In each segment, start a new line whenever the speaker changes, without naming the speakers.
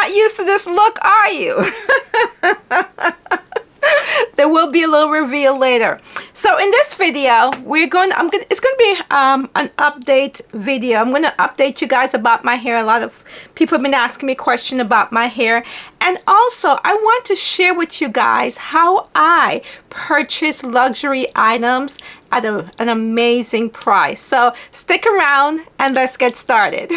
not used to this look, are you? There will be a little reveal later. So in this video, it's going to be an update video. I'm going to update you guys about my hair. A lot of people have been asking me questions about my hair. And also, I want to share with you guys how I purchase luxury items at an amazing price. So stick around and let's get started.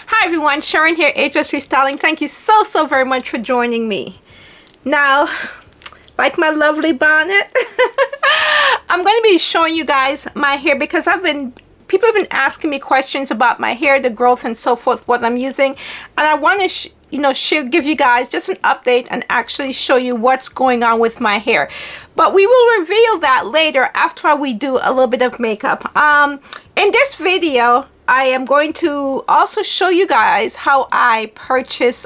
Hi everyone, Sharon here, Ageless Restyling. Thank you so very much for joining me. Now, like my lovely bonnet, I'm going to be showing you guys my hair because people have been asking me questions about my hair, the growth and so forth, what I'm using, and I want to give you guys just an update and actually show you what's going on with my hair. But we will reveal that later after we do a little bit of makeup. In this video, I am going to also show you guys how I purchase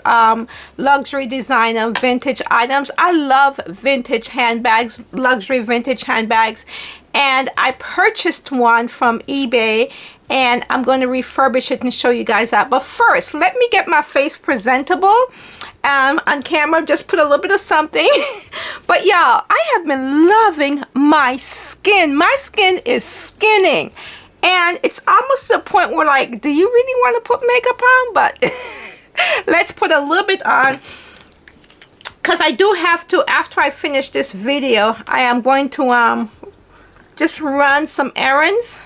luxury designer vintage items. I love vintage handbags, luxury vintage handbags, and I purchased one from eBay and I'm going to refurbish it and show you guys that. But first, let me get my face presentable. On camera, just put a little bit of something. But y'all, I have been loving my skin. My skin is skinning. And it's almost to the point where, like, do you really want to put makeup on? But let's put a little bit on. Because I do have to, after I finish this video, I am going to just run some errands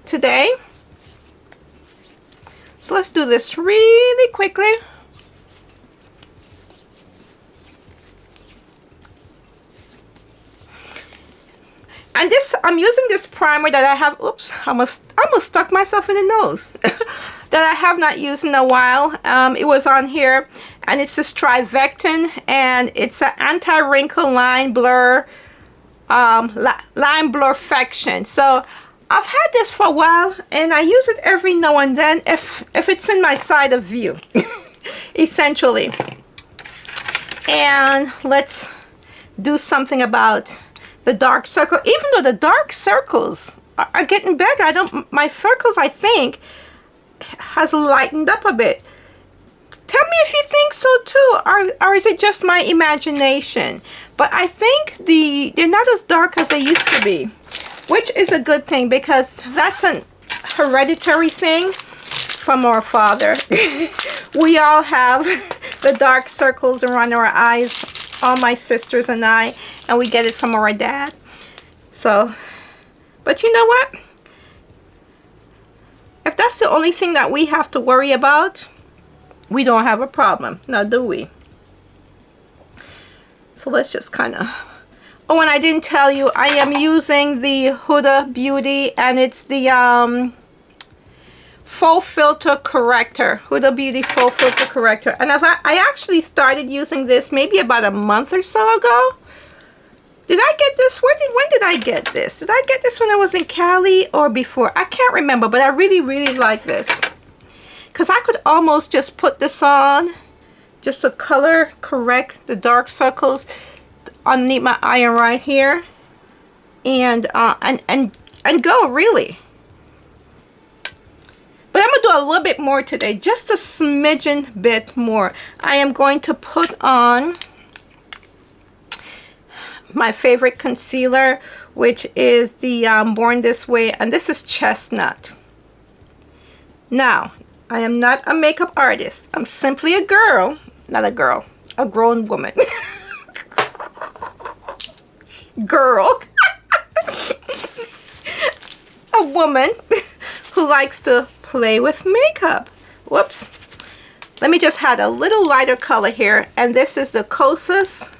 today. So let's do this really quickly. And I'm using this primer that I have, oops, I almost stuck myself in the nose, that I have not used in a while. It was on here, and it's this Trivectin, and it's an anti-wrinkle line blur, line blurfaction. So I've had this for a while, and I use it every now and then if it's in my side of view, essentially. And let's do something about the dark circle. Even though the dark circles are getting better, my circles, I think, has lightened up a bit. Tell me if you think so too, or is it just my imagination? But I think they're not as dark as they used to be, which is a good thing because that's an hereditary thing from our father. We all have the dark circles around our eyes, all my sisters and I, and we get it from our dad. So, but you know what? If that's the only thing that we have to worry about, we don't have a problem, now do we? So let's just kind of, oh, and I didn't tell you, I am using the Huda Beauty, and it's the Faux Filter Corrector, Huda Beauty Faux Filter Corrector. And I actually started using this maybe about a month or so ago. Did I get this? When did I get this? Did I get this when I was in Cali or before? I can't remember, but I really like this. Because I could almost just put this on, just to color correct the dark circles underneath my eye right here. And go, really. But I'm going to do a little bit more today, just a smidgen bit more. I am going to put on my favorite concealer, which is the Born This Way, and this is Chestnut. Now, I am not a makeup artist. I'm simply a girl, not a girl, a grown woman. Girl. A woman who likes to play with makeup. Whoops. Let me just add a little lighter color here, and this is the Kosas.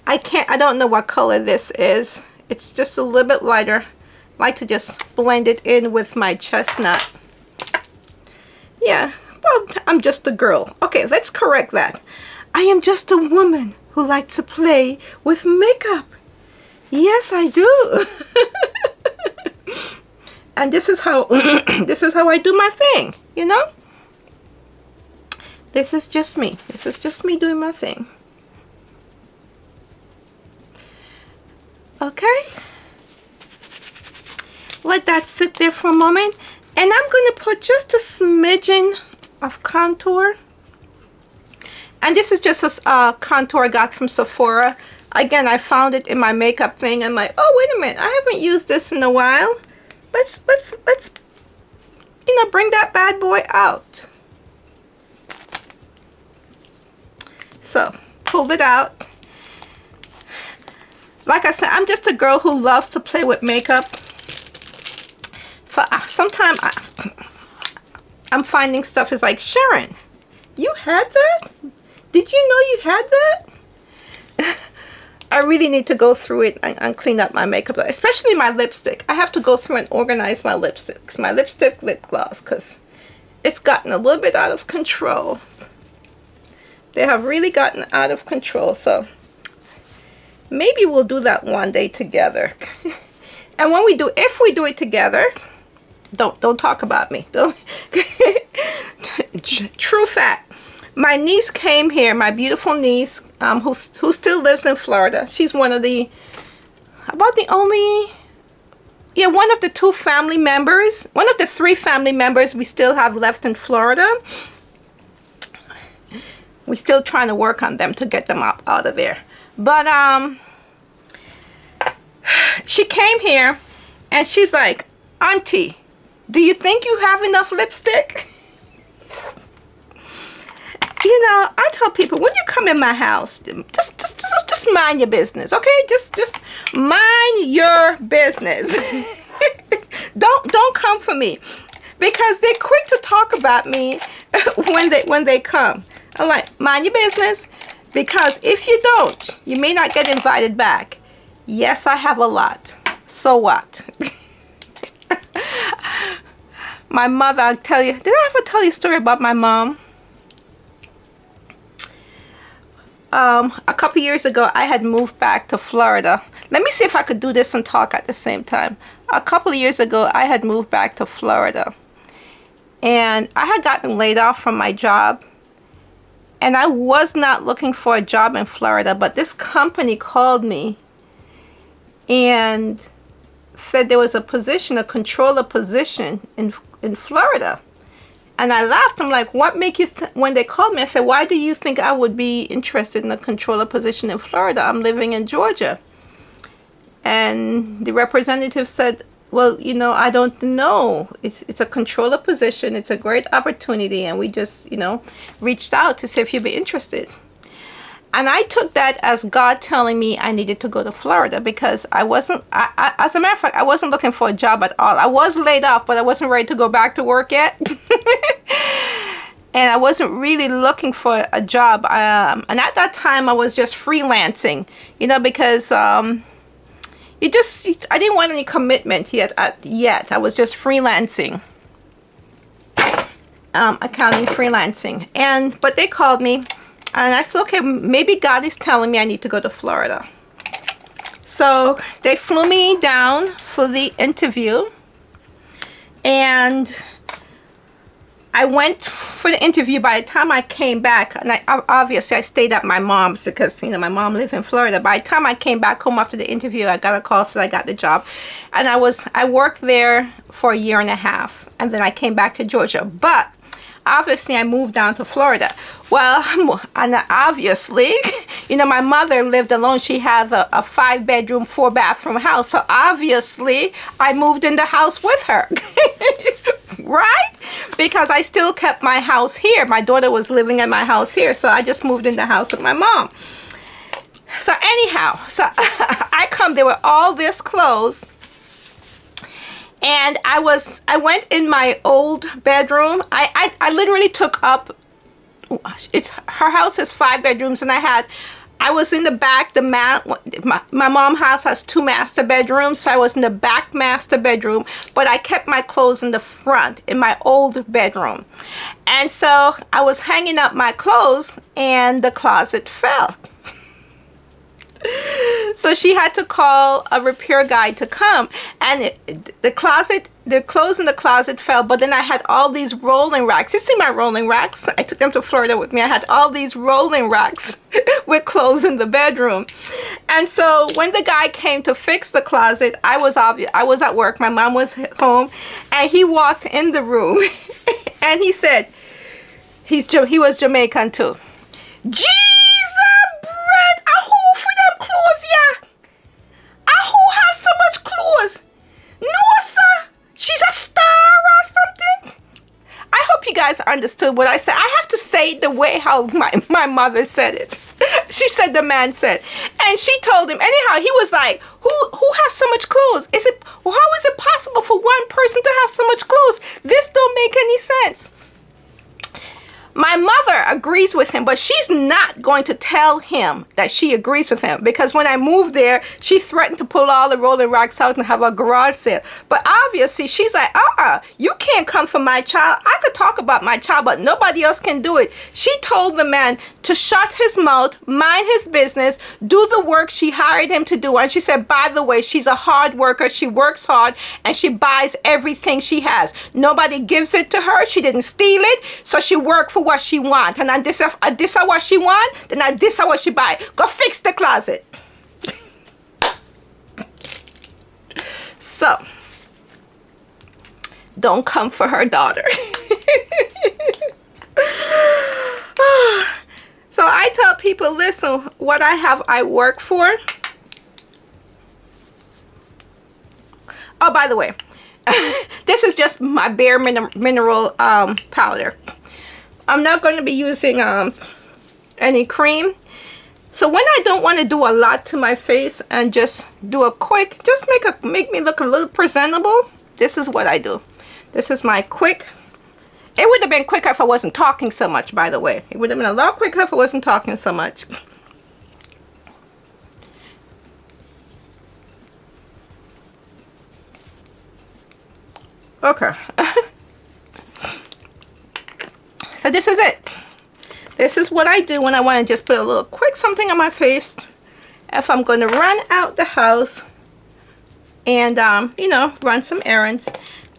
I don't know what color this is. It's just a little bit lighter. I like to just blend it in with my chestnut. Yeah, well, I'm just a girl. Okay, let's correct that. I am just a woman who likes to play with makeup. Yes, I do. And this is how this is how I do my thing, you know? This is just me. This is just me doing my thing. Okay. Let that sit there for a moment. And I'm going to put just a smidgen of contour. And this is just a contour I got from Sephora. Again, I found it in my makeup thing. I'm like, oh, wait a minute. I haven't used this in a while. Let's you know, bring that bad boy out. So, pulled it out. Like I said, I'm just a girl who loves to play with makeup. Sometimes I'm finding stuff is like, Sharon, you had that? Did you know you had that? I really need to go through it and clean up my makeup, especially my lipstick. I have to go through and organize my lipsticks, my lipstick, lip gloss, because it's gotten a little bit out of control. They have really gotten out of control, so maybe we'll do that one day together. And when we do, if we do it together, don't talk about me. Don't. True fact. My niece came here, my beautiful niece, who still lives in Florida. She's one of the, one of the two family members, one of the three family members we still have left in Florida. We're still trying to work on them to get them out of there. But she came here and she's like, Auntie, do you think you have enough lipstick? You know, I tell people, when you come in my house, just mind your business, okay? Just mind your business. Don't come for me, because they're quick to talk about me when they come. I'm like, mind your business, because if you don't, you may not get invited back. Yes, I have a lot. So what? My mother, I'll tell you. Did I ever tell you a story about my mom? A couple years ago, I had moved back to Florida. Let me see if I could do this and talk at the same time. A couple of years ago, I had moved back to Florida. And I had gotten laid off from my job. And I was not looking for a job in Florida, but this company called me and said there was a position, a controller position in Florida. And I laughed. I'm like, what make you, when they called me, I said, why do you think I would be interested in a controller position in Florida? I'm living in Georgia. And the representative said, well, you know, I don't know. It's a controller position. It's a great opportunity. And we just, you know, reached out to see if you'd be interested. And I took that as God telling me I needed to go to Florida, because I wasn't, as a matter of fact, I wasn't looking for a job at all. I was laid off, but I wasn't ready to go back to work yet. And I wasn't really looking for a job. And at that time, I was just freelancing, you know, because I didn't want any commitment yet. I was just freelancing, accounting, freelancing. But they called me. And I said, okay, maybe God is telling me I need to go to Florida. So they flew me down for the interview. And I went for the interview. By the time I came back, and obviously I stayed at my mom's because, you know, my mom lived in Florida. By the time I came back home after the interview, I got a call, so I got the job. And I worked there for a year and a half. And then I came back to Georgia. But obviously, I moved down to Florida. Well, and obviously, you know, my mother lived alone. She has a 5-bedroom, 4-bathroom house. So obviously, I moved in the house with her. Right? Because I still kept my house here. My daughter was living in my house here. So I just moved in the house with my mom. So anyhow, so I come there with all this clothes. And I went in my old bedroom. I literally took up, her house has 5 bedrooms, and I was in the back. My mom's house has 2 master bedrooms, so I was in the back master bedroom, but I kept my clothes in the front in my old bedroom. And so I was hanging up my clothes, and the closet fell. So she had to call a repair guy to come, and the closet the clothes in the closet fell, but then I had all these rolling racks. You see my rolling racks? I took them to Florida with me. I had all these rolling racks with clothes in the bedroom. And so when the guy came to fix the closet, I was at work. My mom was home, and he walked in the room and he said, he was Jamaican too. Jesus, bread, a who for them clothes, yeah? A who have so much clothes? No, sir. She's a star or something. I hope you guys understood what I said. I have to say it the way how my mother said it. She said the man said. And she told him. Anyhow, he was like, who have so much clothes? How is it possible for one person to have so much clothes? This don't make any sense. My mother agrees with him, but she's not going to tell him that she agrees with him, because when I moved there, she threatened to pull all the rolling racks out and have a garage sale. But obviously, she's like, you can't come for my child. I could talk about my child, but nobody else can do it. She told the man to shut his mouth, mind his business, do the work she hired him to do. And she said, by the way, she's a hard worker. She works hard, and she buys everything she has. Nobody gives it to her. She didn't steal it, so she worked for what she want. And I this what she want, then I this what she buy. Go fix the closet. So don't come for her daughter. So I tell people, listen, what I have, I work for. Oh, by the way, this is just my bare mineral powder. I'm not going to be using any cream. So when I don't want to do a lot to my face and just do a quick, just make me look a little presentable, this is what I do. This is my quick. It would have been quicker if I wasn't talking so much, by the way. It would have been a lot quicker if I wasn't talking so much. Okay. So this is it. This is what I do when I want to just put a little quick something on my face. If I'm going to run out the house and, you know, run some errands.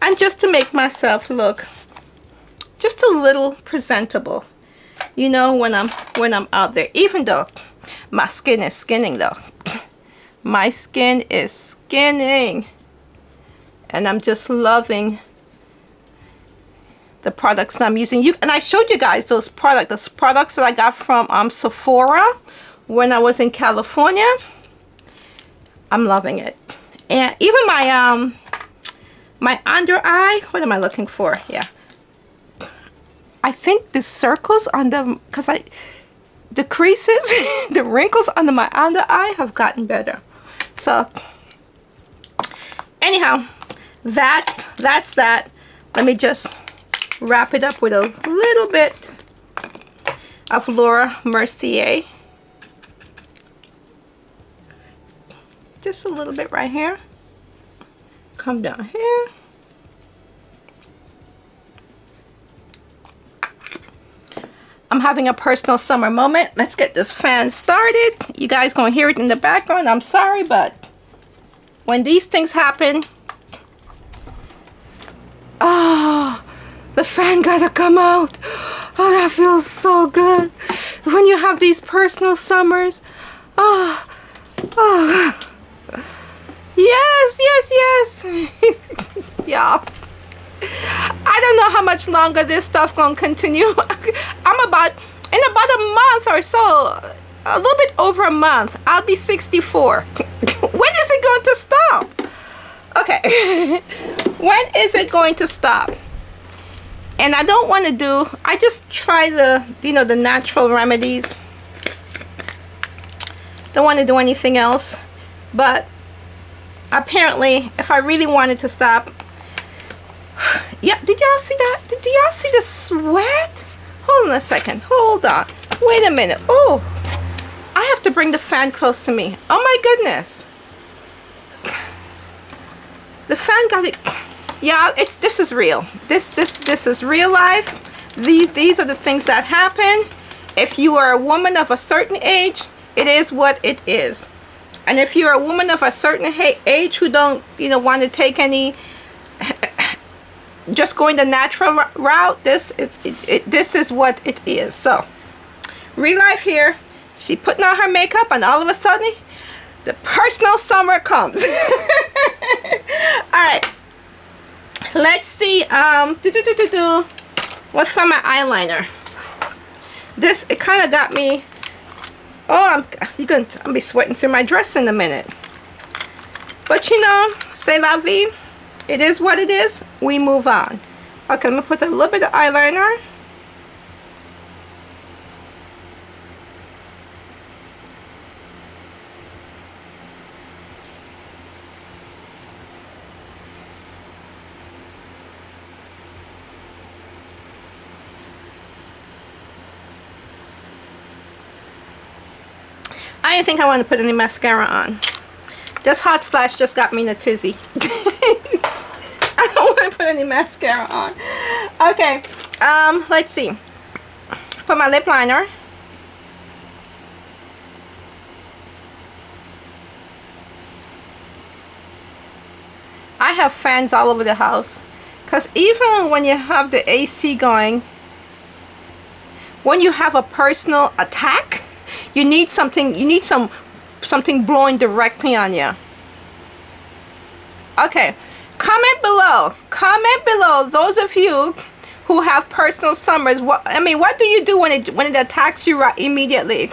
And just to make myself look just a little presentable. You know, when I'm out there. Even though my skin is skinning though. My skin is skinning. And I'm just loving the products that I'm using. And I showed you guys those products that I got from Sephora when I was in California. I'm loving it. And even my under eye, what am I looking for? Yeah. I think the circles on the, the creases, the wrinkles under my under eye have gotten better. So anyhow, that's that. Let me just wrap it up with a little bit of Laura Mercier. Just a little bit right here. Come down here. I'm having a personal summer moment. Let's get this fan started. You guys gonna hear it in the background. I'm sorry, but when these things happen, oh, the fan gotta come out. Oh, that feels so good. When you have these personal summers. Oh, oh. Yes. Yeah. I don't know how much longer this stuff gonna continue. In about a month or so, a little bit over a month, I'll be 64. When is it going to stop? Okay. When is it going to stop? And I don't want to do, I just try the, you know, the natural remedies. Don't want to do anything else. But apparently, if I really wanted to stop, yeah, did y'all see that? Did y'all see the sweat? Hold on a second. Hold on. Wait a minute. Oh, I have to bring the fan close to me. Oh my goodness. The fan got it. Yeah, this is real. This is real life. These are the things that happen. If you are a woman of a certain age, it is what it is. And if you're a woman of a certain age who don't, you know, want to take any just going the natural route, this is what it is. So real life here, she putting on her makeup, and all of a sudden the personal summer comes. All right, let's see. What's from my eyeliner? This, it kind of got me. Oh, I'm gonna be sweating through my dress in a minute. But you know, c'est la vie. It is what it is. We move on. Okay, I'm gonna put a little bit of eyeliner. I didn't think I wanted to put any mascara on. This hot flash just got me in a tizzy. I don't want to put any mascara on. Okay, let's see. Put my lip liner. I have fans all over the house, because even when you have the AC going, when you have a personal attack, you need something, something blowing directly on you. Okay, comment below those of you who have personal summers. What do you do when it attacks you right immediately?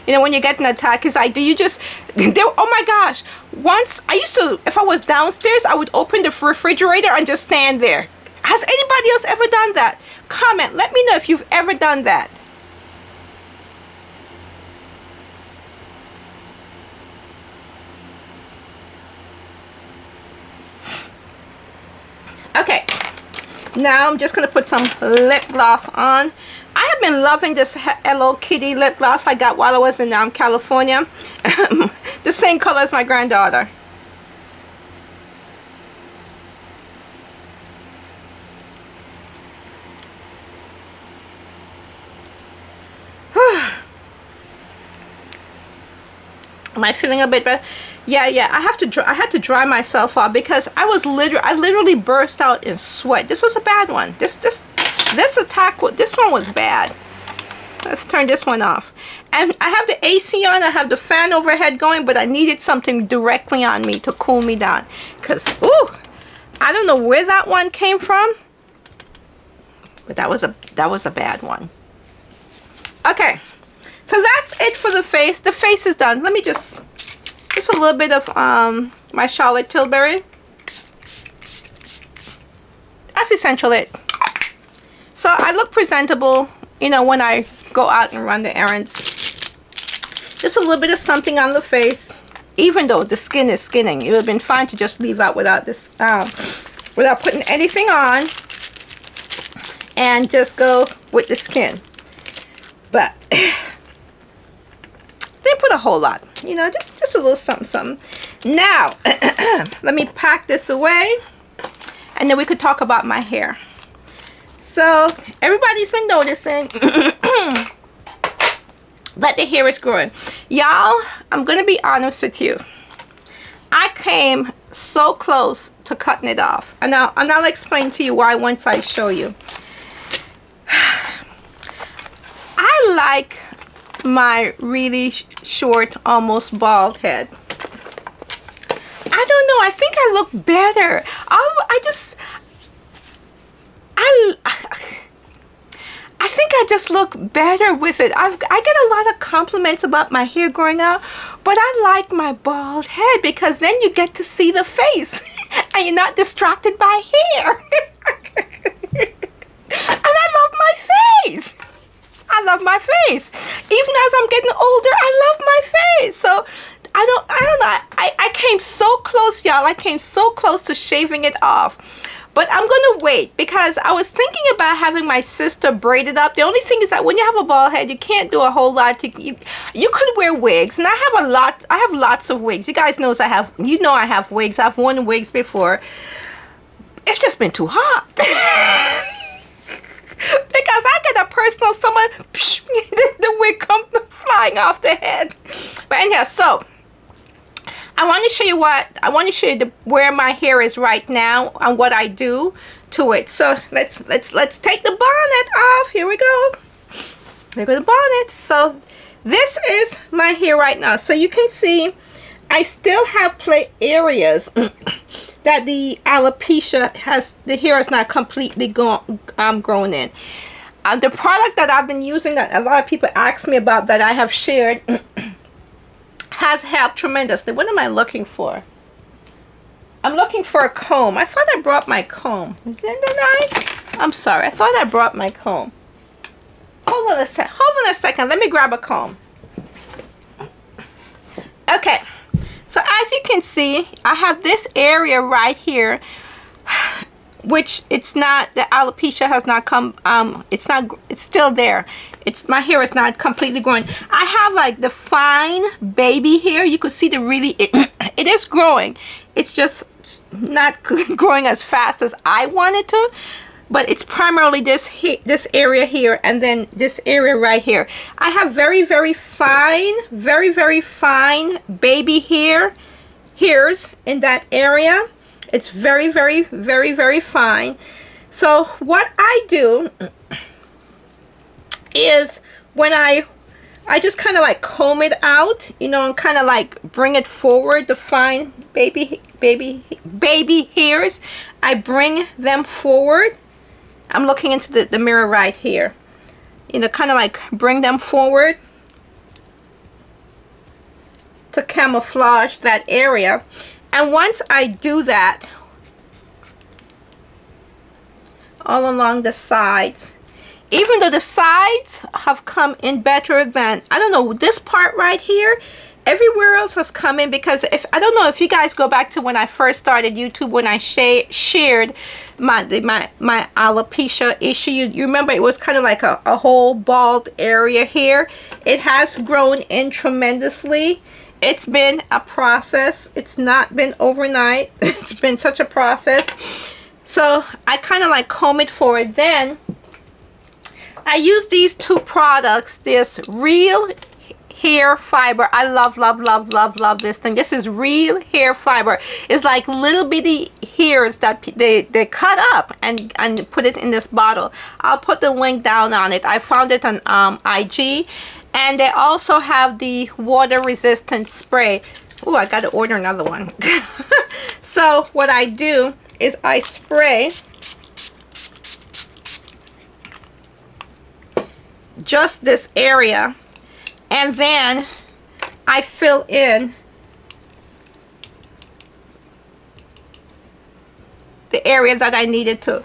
You know, when you get an attack, it's like, do you just oh my gosh, once I used to, if I was downstairs, I would open the refrigerator and just stand there. Has anybody else ever done that? Comment, let me know if you've ever done that. Okay, now I'm just going to put some lip gloss on. I have been loving this Hello Kitty lip gloss I got while I was in California. The same color as my granddaughter. Am I feeling a bit better? Yeah, I had to dry myself off, because I literally burst out in sweat. This was a bad one. This one was bad. Let's turn this one off. And I have the AC on, I have the fan overhead going, but I needed something directly on me to cool me down. Because, ooh, I don't know where that one came from, but that was a bad one. Okay, so that's it for the face. The face is done. Let me just a little bit of my Charlotte Tilbury. That's essentially it. So I look presentable, you know, when I go out and run the errands. Just a little bit of something on the face. Even though the skin is skinning, it would have been fine to just leave out without this, without putting anything on, and just go with the skin. But didn't put a whole lot, you know, just a little something. Now, let me pack this away, and then we could talk about my hair. So everybody's been noticing that the hair is growing. Y'all, I'm gonna be honest with you. I came so close to cutting it off, and I'll explain to you why once I show you. I like my really short, almost bald head. I don't know, I think I look better. I think I just look better with it. I get a lot of compliments about my hair growing out, but I like my bald head, because then you get to see the face and you're not distracted by hair. And I love my face. I love my face. Even as I'm getting older, I love my face. So I don't know. I came so close, y'all. I came so close to shaving it off. But I'm gonna wait, because I was thinking about having my sister braid it up. The only thing is that when you have a bald head, you can't do a whole lot. You could wear wigs, and I have lots of wigs. You guys knows I have wigs. I've worn wigs before. It's just been too hot. Because I get a personal summer, the wig comes flying off the head. But anyhow, so I want to show you where my hair is right now and what I do to it. So let's take the bonnet off. Here we go. There go the bonnet. So this is my hair right now. So you can see I still have play areas that the alopecia the hair is not completely grown in. The product that I've been using that a lot of people ask me about that I have shared has helped tremendously. What am I looking for? I'm looking for a comb. I thought I brought my comb. Didn't I? I'm sorry. I thought I brought my comb. Hold on a second. Let me grab a comb. Okay. So as you can see, I have this area right here, which it's not, the alopecia has not come, it's still there. My hair is not completely growing. I have like the fine baby hair. You could see it is growing. It's just not growing as fast as I want it to. But it's primarily this area here and then this area right here. I have very, very fine baby hairs in that area. It's very, very, very, very fine. So what I do is when I just kind of like comb it out, you know, and kind of like bring it forward, the fine baby hairs. I bring them forward. I'm looking into the mirror right here. You know, kind of like bring them forward to camouflage that area. And once I do that, all along the sides, even though the sides have come in better than, I don't know, this part right here, everywhere else has come in, because I don't know if you guys go back to when I first started YouTube, when I shared my alopecia issue, you remember it was kind of like a whole bald area here. It has grown in tremendously. It's been a process. It's not been overnight. It's been such a process. So I kind of like comb it forward. Then I use these two products, this real hair fiber. I love this thing. This is real hair fiber. It's like little bitty hairs that they cut up and put it in this bottle. I'll put the link down on it. I found it on IG. And they also have the water resistant spray. Oh, I gotta order another one. So what I do is I spray just this area, and then I fill in the area that I needed to.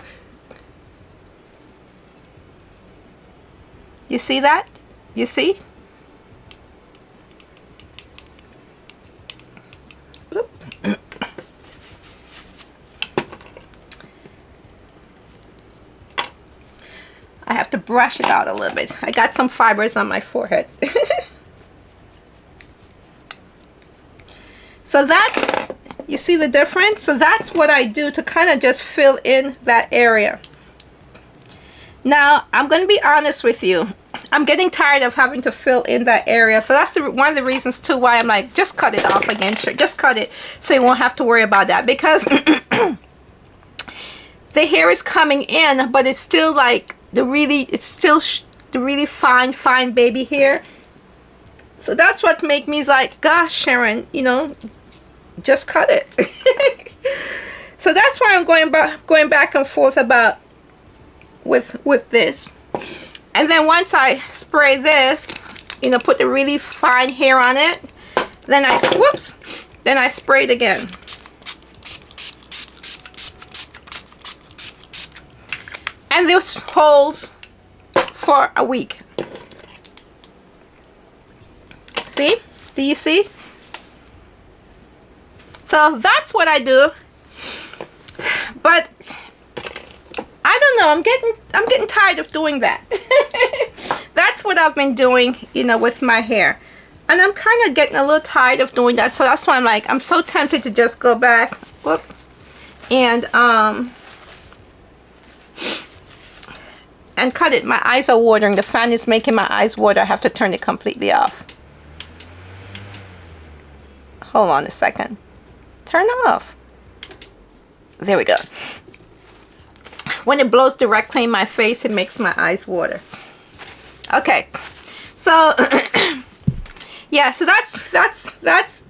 You see that? You see? Oop. I have to brush it out a little bit. I got some fibers on my forehead. So that's, you see the difference? So that's what I do to kind of just fill in that area. Now, I'm going to be honest with you. I'm getting tired of having to fill in that area. So that's one of the reasons too why I'm like, just cut it off again. Sure, just cut it so you won't have to worry about that. Because the hair is coming in, but it's still like the really fine baby hair. So that's what makes me like, gosh, Sharon, you know, just cut it. So that's why I'm going back and forth about with this. And then once I spray this, you know, put the really fine hair on it, then I spray it again. And this holds for a week. See? Do you see? So that's what I do. But I don't know, I'm getting tired of doing that. That's what I've been doing, you know, with my hair. And I'm kind of getting a little tired of doing that. So that's why I'm like, I'm so tempted to just go back, whoop, and cut it. My eyes are watering. The fan is making my eyes water. I have to turn it completely off. Hold on a second. Turn off. There we go. When it blows directly in my face, it makes my eyes water. Okay, so yeah, so that's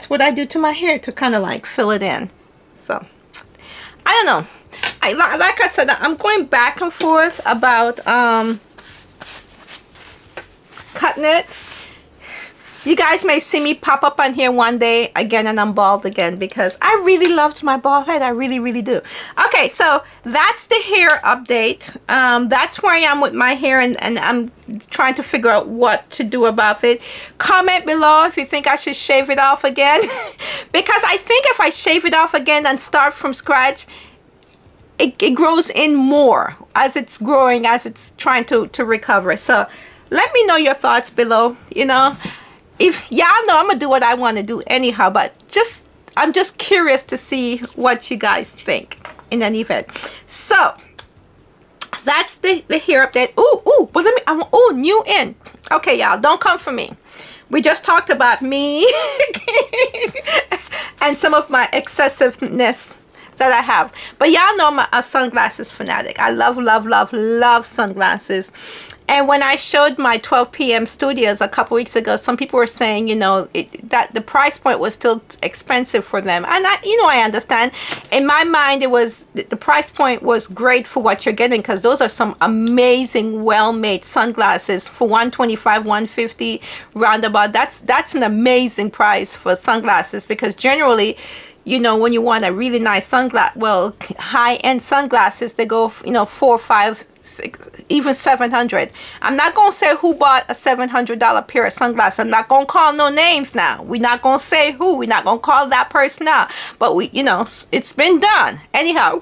what I do to my hair to kind of like fill it in. So I don't know. Like I said, I'm going back and forth about cutting it. You guys may see me pop up on here one day again and I'm bald again because I really loved my bald head. I really, really do. Okay, so that's the hair update. That's where I am with my hair, and I'm trying to figure out what to do about it. Comment below if you think I should shave it off again. Because I think if I shave it off again and start from scratch, it grows in more as it's growing, as it's trying to recover. So let me know your thoughts below. You know, if y'all know I'm gonna do what I want to do anyhow, but I'm just curious to see what you guys think in any event. So that's the hair update. Ooh, but new in. Okay, y'all, don't come for me. We just talked about me and some of my excessiveness that I have. But y'all know I'm a sunglasses fanatic. I love sunglasses. And when I showed my 12 p.m. studios a couple weeks ago, some people were saying, you know, that the price point was still expensive for them. And I understand. In my mind, it was the price point was great for what you're getting, because those are some amazing, well-made sunglasses for $125, $150 roundabout. That's an amazing price for sunglasses, because generally, you know, when you want a really nice high-end sunglasses, they go, you know, $400, $500, $600, even $700. I'm not going to say who bought a $700 pair of sunglasses. I'm not going to call no names now. We're not going to say who. We're not going to call that person out. But you know, it's been done. Anyhow.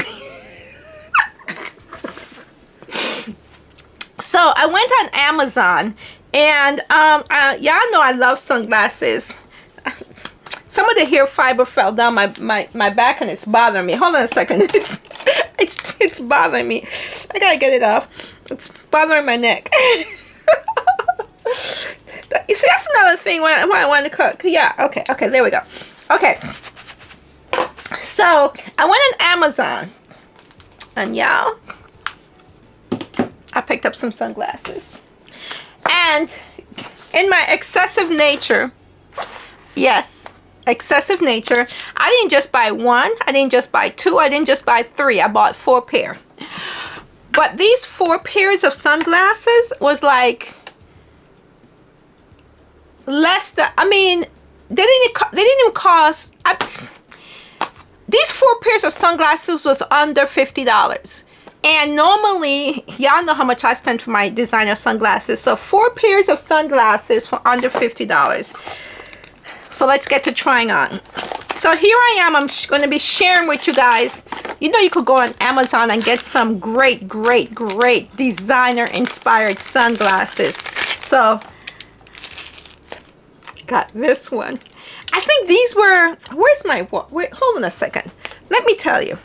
So I went on Amazon, and y'all know I love sunglasses. Some of the hair fiber fell down my back and it's bothering me. Hold on a second. It's bothering me. I gotta get it off. It's bothering my neck. You see, that's another thing why I want to cut. Yeah, okay, there we go. Okay. So I went on Amazon, and y'all, I picked up some sunglasses. And in my excessive nature, yes, excessive nature, I didn't just buy one, I didn't just buy two, I didn't just buy three, I bought 4 pair. But these 4 pairs of sunglasses was like less than, I mean, they didn't even cost, these 4 pairs of sunglasses was under $50. And normally, y'all know how much I spend for my designer sunglasses. So 4 pairs of sunglasses for under $50. So let's get to trying on. So here I am. I'm going to be sharing with you guys. You know, you could go on Amazon and get some great designer inspired sunglasses. So got this one. I think these were, where's my, wait, hold on a second. Let me tell you.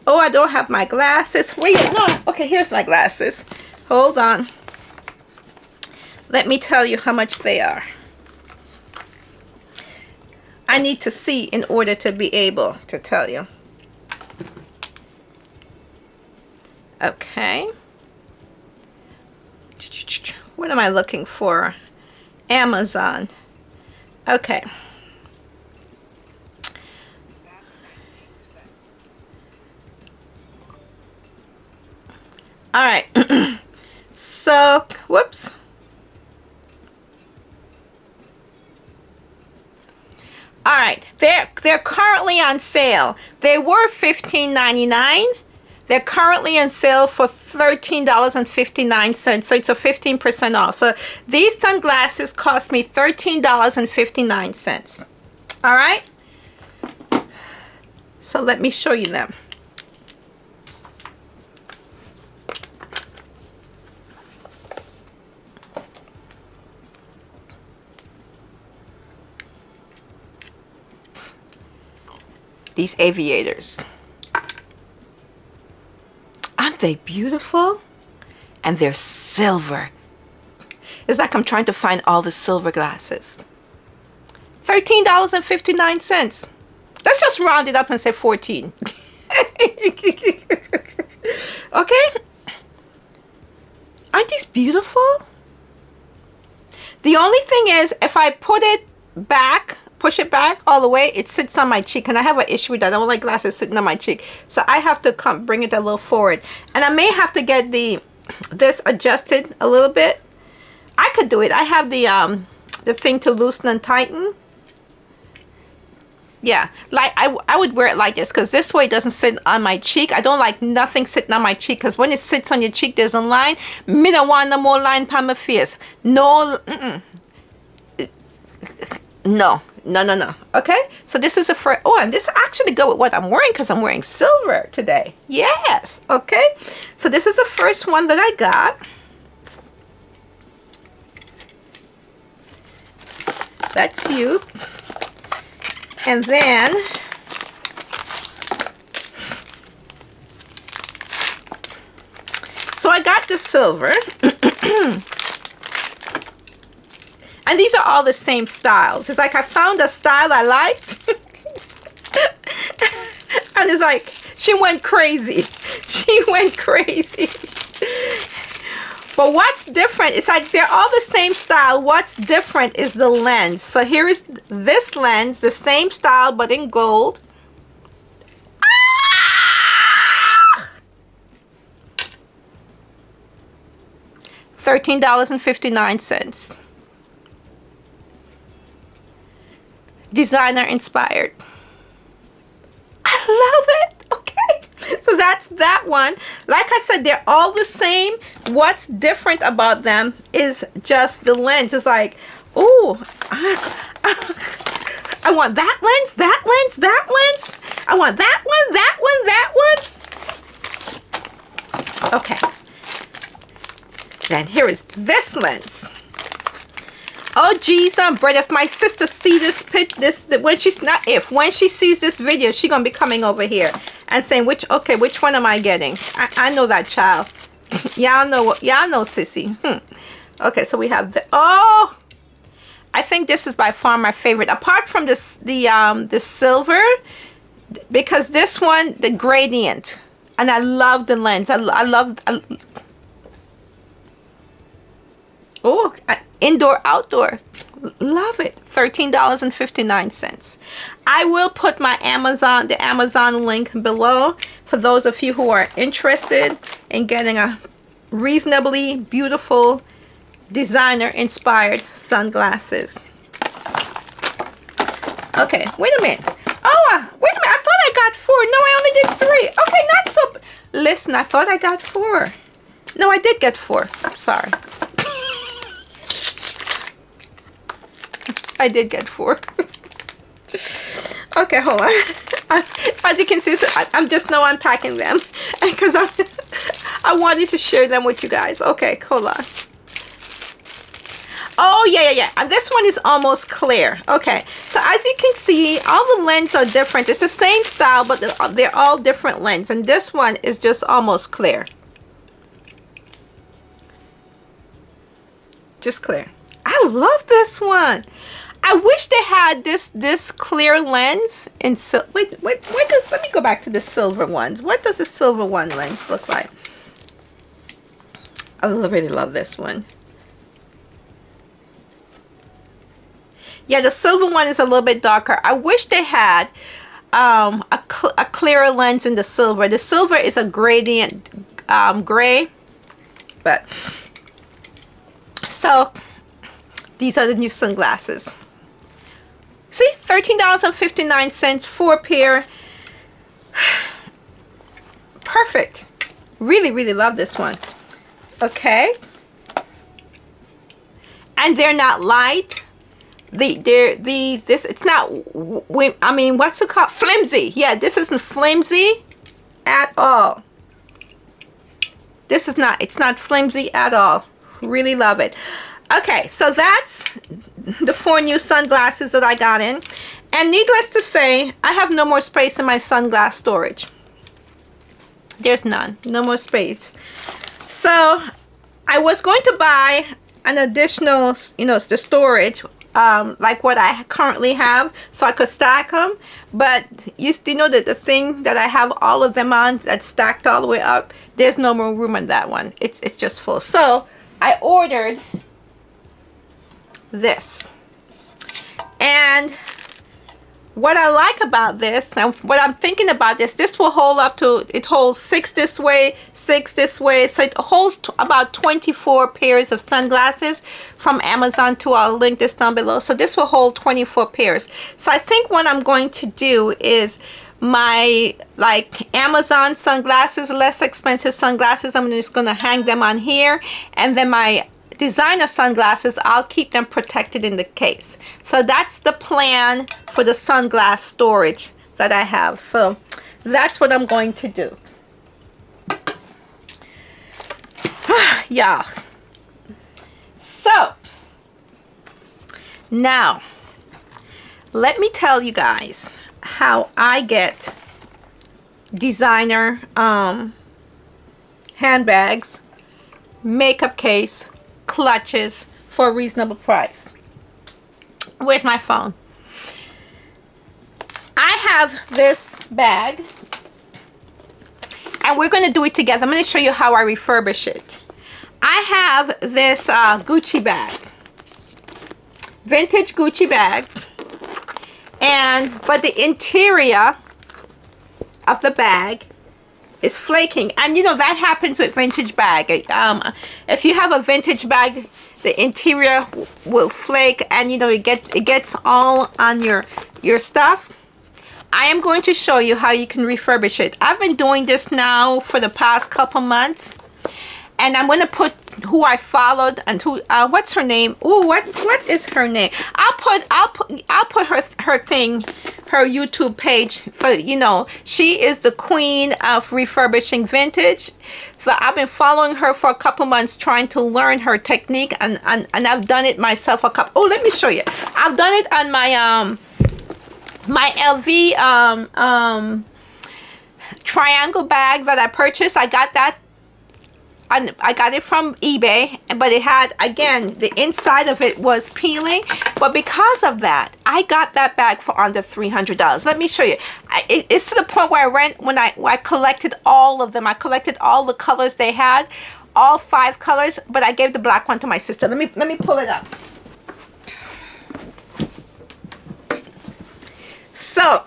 Oh, I don't have my glasses. Wait, no. Okay, here's my glasses. Hold on. Let me tell you how much they are. I need to see in order to be able to tell you. Okay. What am I looking for? Amazon. Okay. All right. So, whoops. All right, they're currently on sale. They were $15.99. They're currently on sale for $13.59. So it's a 15% off. So these sunglasses cost me $13.59. All right. So let me show you them. These aviators. Aren't they beautiful? And they're silver. It's like I'm trying to find all the silver glasses. $13.59. $13.59. Let's just round it up and say 14. Okay? Aren't these beautiful? The only thing is, if I put it back, push it back all the way, it sits on my cheek, and I have an issue with that. I don't like glasses sitting on my cheek, so I have to bring it a little forward, and I may have to get this adjusted a little bit. I could do it. I have the thing to loosen and tighten. Yeah, like I would wear it like this, because this way it doesn't sit on my cheek. I don't like nothing sitting on my cheek, because when it sits on your cheek, there's a line. Me don't want no more line on my face. No, no. Okay, so this is a first. Oh, and this actually go with what I'm wearing, because I'm wearing silver today. Yes. Okay, so this is the first one that I got. That's you. And then so I got the silver. And these are all the same styles. It's like I found a style I liked. And it's like she went crazy. She went crazy. But what's different, it's like they're all the same style. What's different is the lens. So here is this lens, the same style but in gold. $13.59. Designer inspired. I love it. Okay, so that's that one. Like I said, they're all the same. What's different about them is just the lens. It's like, oh, I want that lens, that lens, that lens. I want that one, that one, that one. Okay. Then here is this lens. Oh geez, Brett, if my sister see when she sees this video, she gonna be coming over here and saying, which one am I getting? I know that child. y'all know sissy. Okay, so we have I think this is by far my favorite, apart from this the silver, because this one, the gradient, and I love the lens. Indoor, outdoor. Love it. $13.59. I will put the Amazon link below for those of you who are interested in getting a reasonably beautiful designer inspired sunglasses. Okay, wait a minute. Oh, wait a minute. I thought I got 4. No, I only did 3. Okay, not so. Listen, I thought I got 4. No, I did get 4. I'm sorry. I did get 4. Okay, hold on. As you can see, I'm just now unpacking them because I wanted to share them with you guys. Okay, hold on. Oh, yeah. And this one is almost clear. Okay, so as you can see, all the lenses are different. It's the same style, but they're all different lenses. And this one is just almost clear. Just clear. I love this one. I wish they had this clear lens in silver. Wait, let me go back to the silver ones. What does the silver one lens look like? I really love this one. Yeah, the silver one is a little bit darker. I wish they had a clearer lens in the silver. The silver is a gradient gray, but so these are the new sunglasses. See, $13.59, 4 pair. Perfect. Really love this one. Okay. And they're not light. It's not, I mean, what's it called? Flimsy. Yeah, this isn't flimsy at all. This is not, it's not flimsy at all. Really love it. Okay, so that's the 4 new sunglasses that I got in. And needless to say, I have no more space in my sunglass storage. There's none. No more space. So I was going to buy an additional, the storage, like what I currently have, so I could stack them. But you know that the thing that I have all of them on, that's stacked all the way up, there's no more room on that one. It's just full. So I ordered this. And what I like about this, and what I'm thinking about this will hold up to, it holds 6 this way, 6 this way. So it holds about 24 pairs of sunglasses from Amazon too. I'll link this down below. So this will hold 24 pairs. So I think what I'm going to do is my like Amazon sunglasses, less expensive sunglasses, I'm just going to hang them on here. And then my designer sunglasses, I'll keep them protected in the case. So that's the plan for the sunglass storage that I have. So that's what I'm going to do. Yeah. So now let me tell you guys how I get designer handbags, makeup case, clutches for a reasonable price. Where's my phone? I have this bag and we're going to do it together. I'm going to show you how I refurbish it. I have this Gucci bag, vintage Gucci bag, but the interior of the bag is flaking, and you know that happens with vintage bag. If you have a vintage bag, the interior will flake, and you know it gets all on your stuff. I am going to show you how you can refurbish it. I've been doing this now for the past couple months, and I'm going to put who I followed and who what's her name. Oh, what is her name? I'll put her thing, her YouTube page, for, you know, she is the queen of refurbishing vintage. So I've been following her for a couple months, trying to learn her technique, and I've done it myself a couple. Oh, let me show you. I've done it on my my LV triangle bag that I purchased. I got that. I got it from eBay, but it had, again, the inside of it was peeling, but because of that, I got that bag for under $300. Let me show you. It's to the point where I collected all of them. I collected all the colors they had, all 5 colors, but I gave the black one to my sister. Let me pull it up. So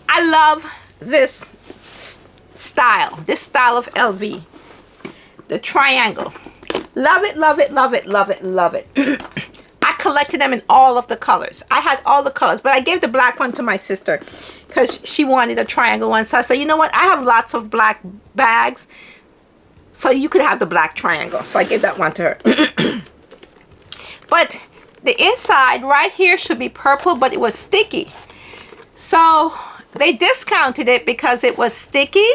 I love this style of LV, the triangle. Love it, love it, love it, love it, love it. I collected them in all of the colors. I had all the colors, but I gave the black one to my sister because she wanted a triangle one. So I said, you know what, I have lots of black bags, so you could have the black triangle. So I gave that one to her. But the inside right here should be purple, but it was sticky. So they discounted it because it was sticky,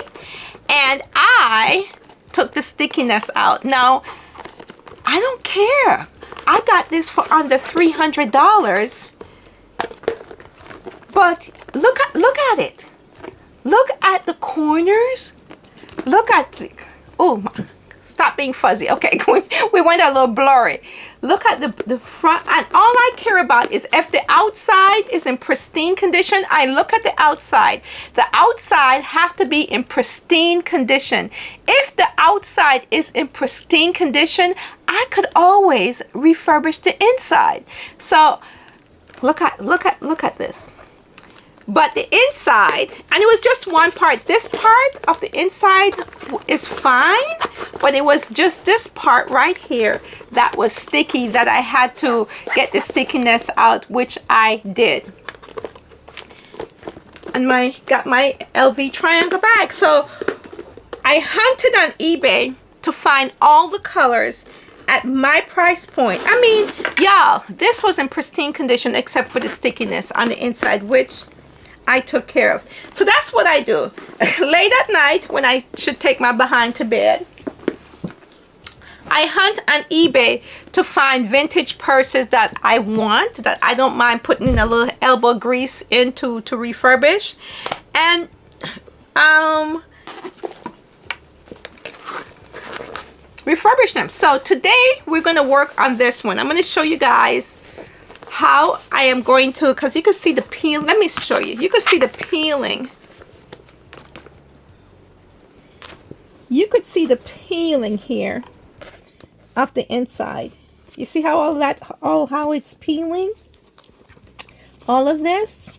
and I took the stickiness out. Now, I don't care. I got this for under $300, but look at it. Look at the corners. Look at the, oh my, stop being fuzzy. Okay, we went a little blurry. Look at the front, and all I care about is if the outside is in pristine condition. I look at the outside. The outside have to be in pristine condition. If the outside is in pristine condition, I could always refurbish the inside. So look at this. But the inside, and it was just one part. This part of the inside is fine, but it was just this part right here that was sticky that I had to get the stickiness out, which I did. And got my LV triangle bag. So I hunted on eBay to find all the colors at my price point. I mean, y'all, this was in pristine condition except for the stickiness on the inside, which I took care of. So that's what I do. Late at night when I should take my behind to bed, I hunt on eBay to find vintage purses that I want, that I don't mind putting in a little elbow grease into to refurbish. And refurbish them. So today we're going to work on this one. I'm going to show you guys how I am going to, because you can see the peel. Let me show you. You can see the peeling. You could see the peeling here of the inside. You see how all that, how it's peeling? All of this?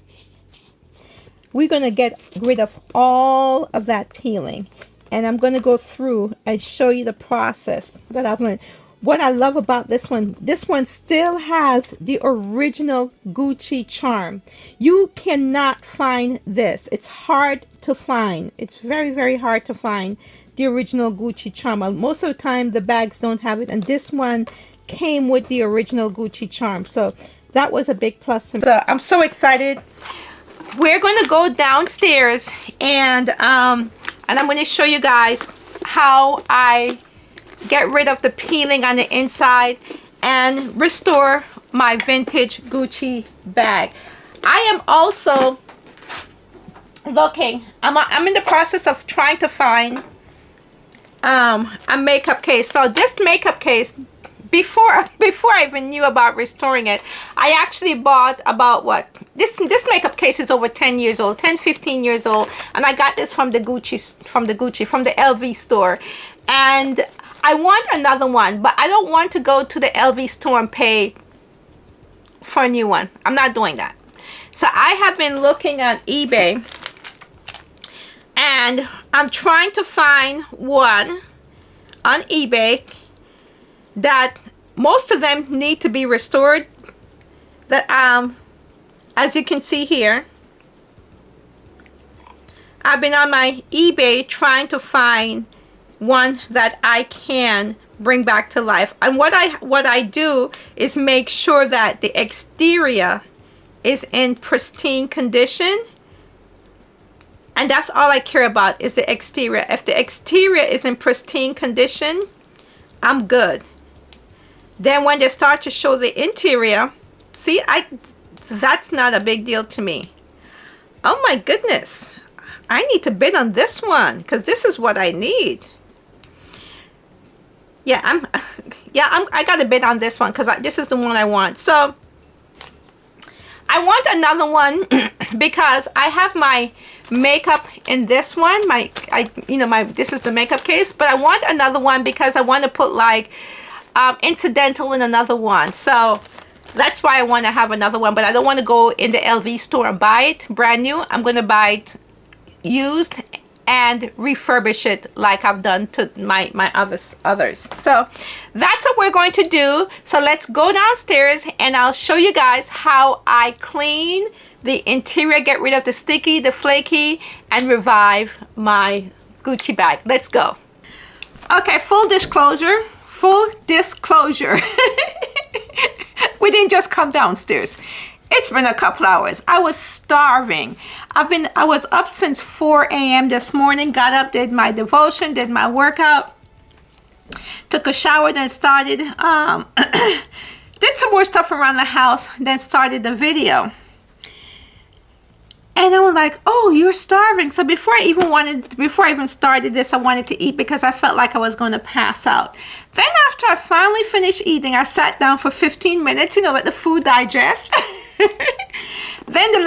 We're going to get rid of all of that peeling. And I'm going to go through and show you the process that I've learned. What I love about this one still has the original Gucci charm. You cannot find this. It's hard to find. It's very, very hard to find the original Gucci charm. Most of the time the bags don't have it, and this one came with the original Gucci charm. So that was a big plus for me. So I'm so excited. We're going to go downstairs and I'm going to show you guys how I get rid of the peeling on the inside and restore my vintage Gucci bag. I am also looking, I'm in the process of trying to find a makeup case. So this makeup case, before I even knew about restoring it, I actually bought about what, this makeup case is over 10 years old, 10-15 years old, and I got this from the LV store. And I want another one, but I don't want to go to the LV store and pay for a new one. I'm not doing that. So I have been looking on eBay, and I'm trying to find one on eBay that most of them need to be restored. That as you can see here, I've been on my eBay trying to find one that I can bring back to life. And what I do is make sure that the exterior is in pristine condition, and that's all I care about, is the exterior. If the exterior is in pristine condition, I'm good. Then when they start to show the interior, see, that's not a big deal to me. Oh my goodness, I need to bid on this one because this is what I need. Yeah, I got to bid on this one because this is the one I want. So I want another one because I have my makeup in this one. This is the makeup case, but I want another one because I want to put like incidental in another one. So that's why I want to have another one, but I don't want to go in the LV store and buy it brand new. I'm going to buy it used and refurbish it like I've done to my others. So that's what we're going to do. So let's go downstairs and I'll show you guys how I clean the interior, get rid of the sticky, the flaky, and revive my Gucci bag. Let's go. Okay, full disclosure. We didn't just come downstairs. It's been a couple hours. I was starving. I was up since 4 a.m. this morning, got up, did my devotion, did my workout, took a shower, then started, did some more stuff around the house, then started the video. And I was like, oh, you're starving. So before I even started this, I wanted to eat because I felt like I was going to pass out. Then after I finally finished eating, I sat down for 15 minutes, let the food digest. Then the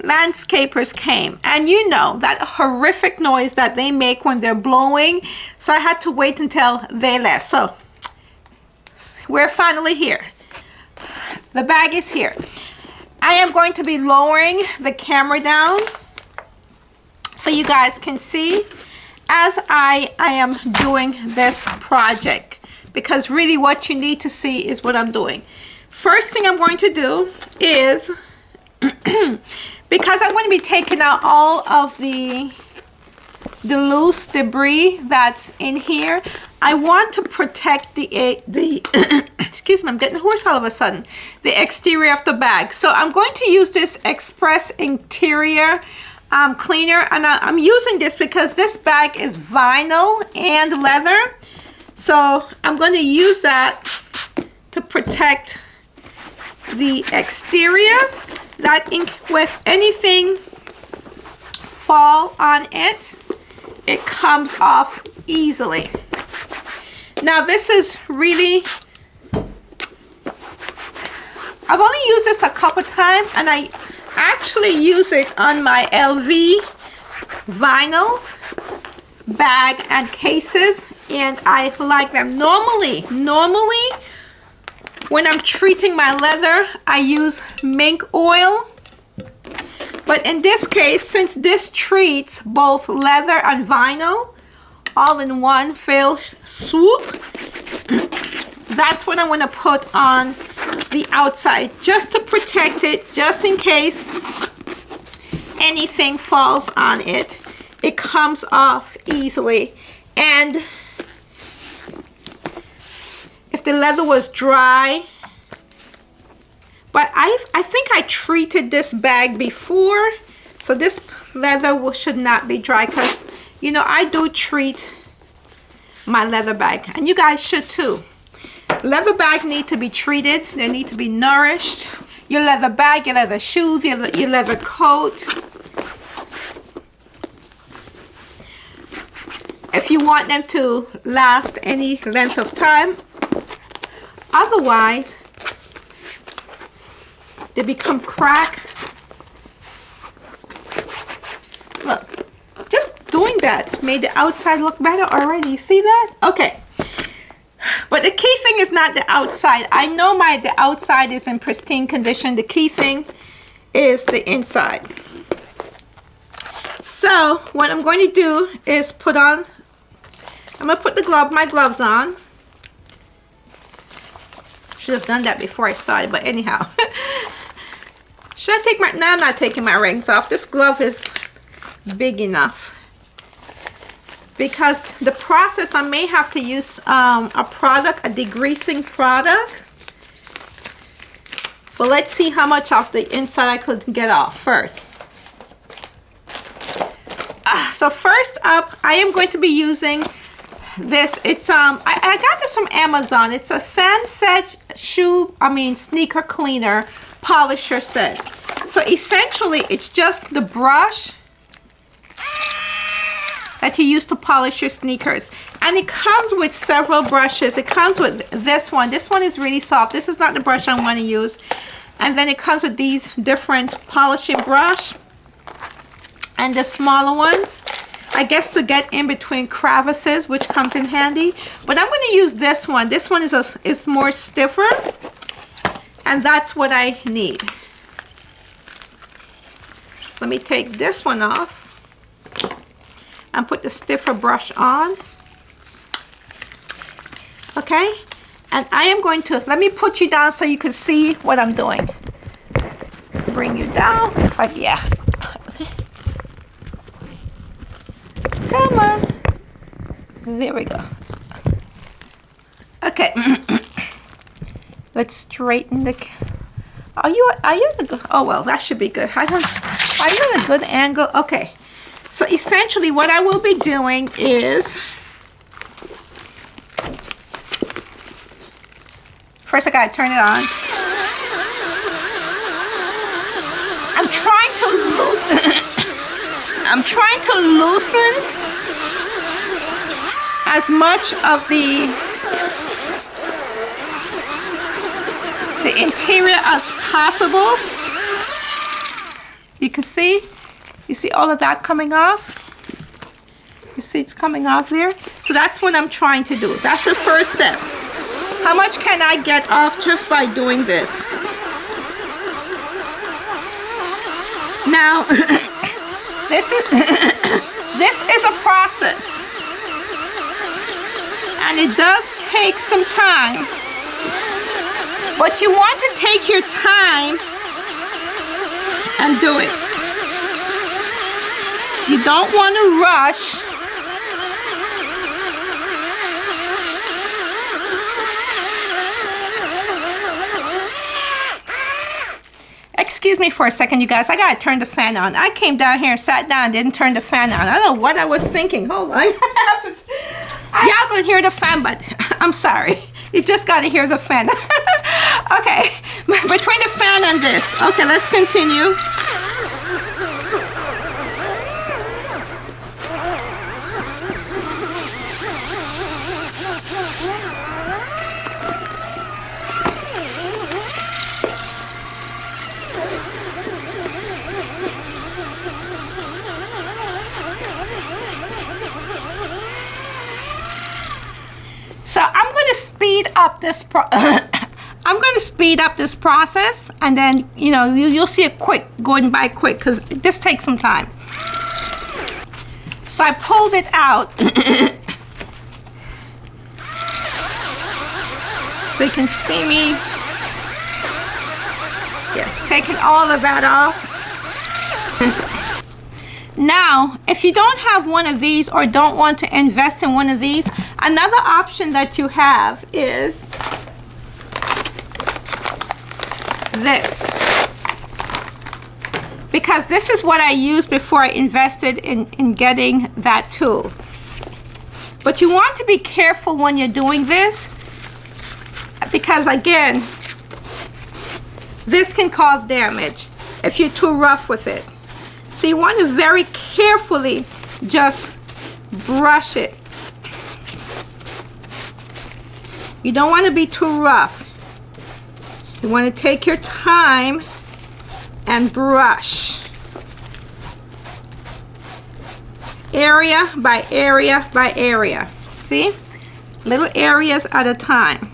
landscapers came, and that horrific noise that they make when they're blowing. So I had to wait until they left. So we're finally here. The bag is here. I am going to be lowering the camera down so you guys can see as I am doing this project, because really what you need to see is what I'm doing. First thing I'm going to do is, because I'm going to be taking out all of the loose debris that's in here, I want to protect the excuse me, I'm getting hoarse all of a sudden, the exterior of the bag. So I'm going to use this Express Interior cleaner, and I'm using this because this bag is vinyl and leather. So I'm going to use that to protect the exterior, that with anything fall on it, it comes off easily. Now this is really, I've only used this a couple times, and I actually use it on my LV vinyl bag and cases, and I like them. Normally when I'm treating my leather, I use mink oil. But in this case, since this treats both leather and vinyl all in one fell swoop, that's what I'm going to put on the outside, just to protect it, just in case anything falls on it. It comes off easily. And if the leather was dry, but I think I treated this bag before, so this leather should not be dry, because you know I do treat my leather bag, and you guys should too. Leather bags need to be treated. They need to be nourished. Your leather bag, your leather shoes, your leather coat. If you want them to last any length of time. Otherwise, they become cracked. Look, just doing that made the outside look better already. You see that? Okay. But the key thing is not the outside. I know the outside is in pristine condition. The key thing is the inside. So what I'm going to do is I'm going to put my gloves on. Should have done that before I started, but anyhow. Should I take no, I'm not taking my rings off. This glove is big enough. Because the process, I may have to use a product, a degreasing product. But let's see how much of the inside I could get off first. So first up, I am going to be using this. It's I got this from Amazon. It's a Sunset sneaker cleaner polisher set. So essentially, it's just the brush that you use to polish your sneakers, and it comes with several brushes. It comes with this one. This one is really soft. This is not the brush I want to use. And then it comes with these different polishing brush and the smaller ones, I guess, to get in between crevices, which comes in handy. But I'm going to use this one. This one is more stiffer, and that's what I need. Let me take this one off and put the stiffer brush on. Okay, and I am going to, let me put you down so you can see what I'm doing. Bring you down, like, yeah. Come on. There we go. Okay. Let's straighten the, are you in a, oh well, that should be good. Are you in a good angle? Okay. So essentially what I will be doing is, first I gotta turn it on. I'm trying to loosen as much of the interior as possible. You can see. You see all of that coming off? You see it's coming off there? So that's what I'm trying to do. That's the first step. How much can I get off just by doing this? Now, this is a process. And it does take some time. But you want to take your time and do it. You don't want to rush. Excuse me for a second, you guys. I gotta turn the fan on. I came down here, sat down, didn't turn the fan on. I don't know what I was thinking. Hold on. Y'all gonna hear the fan, but I'm sorry. You just gotta hear the fan. Okay, between the fan and this. Okay, let's continue. So I'm going to speed up this I'm going to speed up this process, and then you'll see it going by quick, because this takes some time. So I pulled it out so you can see me taking all of that off. Now, if you don't have one of these or don't want to invest in one of these, another option that you have is this. Because this is what I used before I invested in getting that tool. But you want to be careful when you're doing this, because again, this can cause damage if you're too rough with it. So you want to very carefully just brush it. You don't want to be too rough. You want to take your time and brush. Area by area by area. See? Little areas at a time.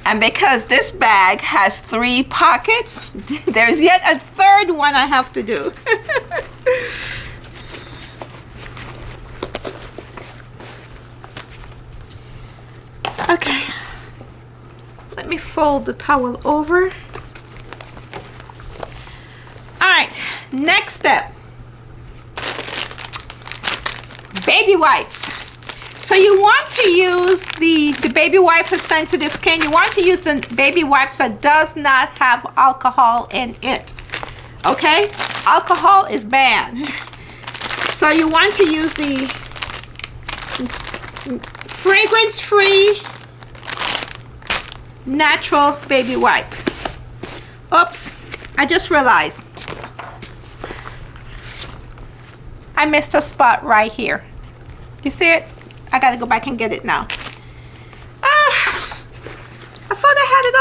And because this bag has 3 pockets, there's yet a third one I have to do. Okay. Let me fold the towel over. Alright, next step. Baby wipes. So you want to use the baby wipe for sensitive skin. You want to use the baby wipes that does not have alcohol in it. Okay? Alcohol is bad. So you want to use the fragrance-free natural baby wipe. Oops, I just realized I missed a spot right here. You see it? I gotta go back and get it now. I thought I had it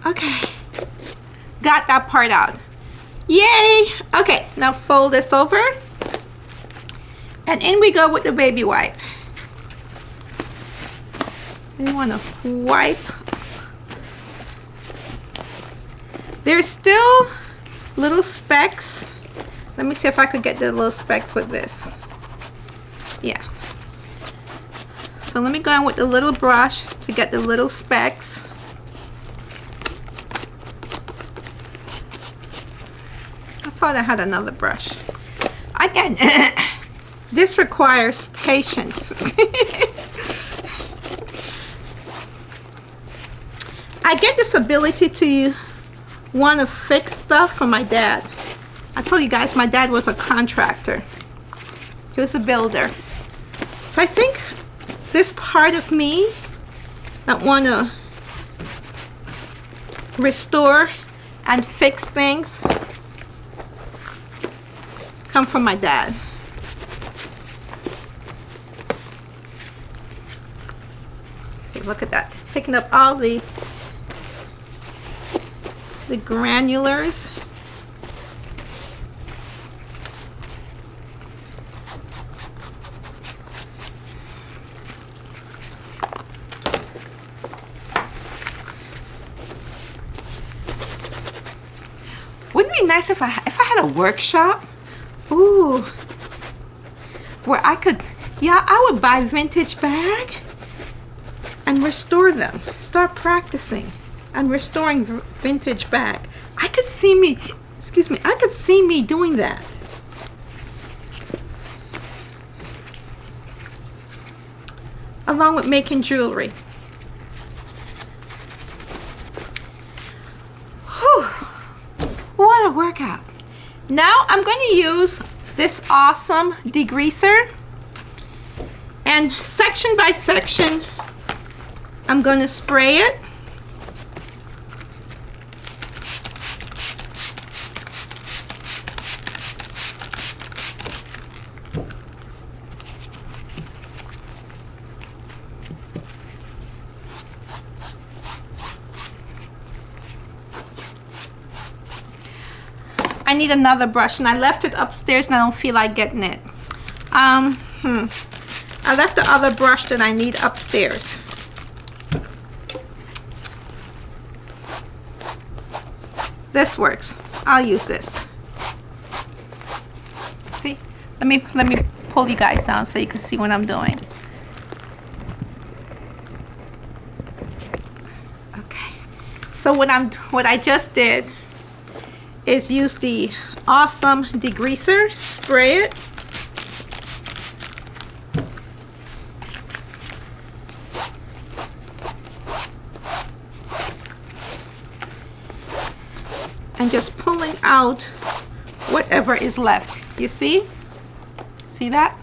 all. Okay, got that part out. Yay! Okay, now fold this over, and in we go with the baby wipe. You want to wipe. There's still little specks. Let me see if I could get the little specks with this. Yeah. So let me go in with the little brush to get the little specks. I thought I had another brush. Again, this requires patience. I get this ability to want to fix stuff from my dad. I told you guys my dad was a contractor. He was a builder. So I think this part of me that want to restore and fix things come from my dad. Okay, look at that. Picking up all the granulars. Wouldn't it be nice if I had a workshop? Ooh, where I could, I would buy vintage bag and restore them. Start practicing and restoring vintage bag. I could see me, I could see me doing that. Along with making jewelry. Whew. What a workout. Now I'm going to use this awesome degreaser, and section by section I'm going to spray it. I need another brush, and I left it upstairs and I don't feel like getting it. I left the other brush that I need upstairs. This works. I'll use this. See? Let me pull you guys down so you can see what I'm doing. Okay. So what I just did is use the awesome degreaser, spray it. And just pulling out whatever is left. You see? See that?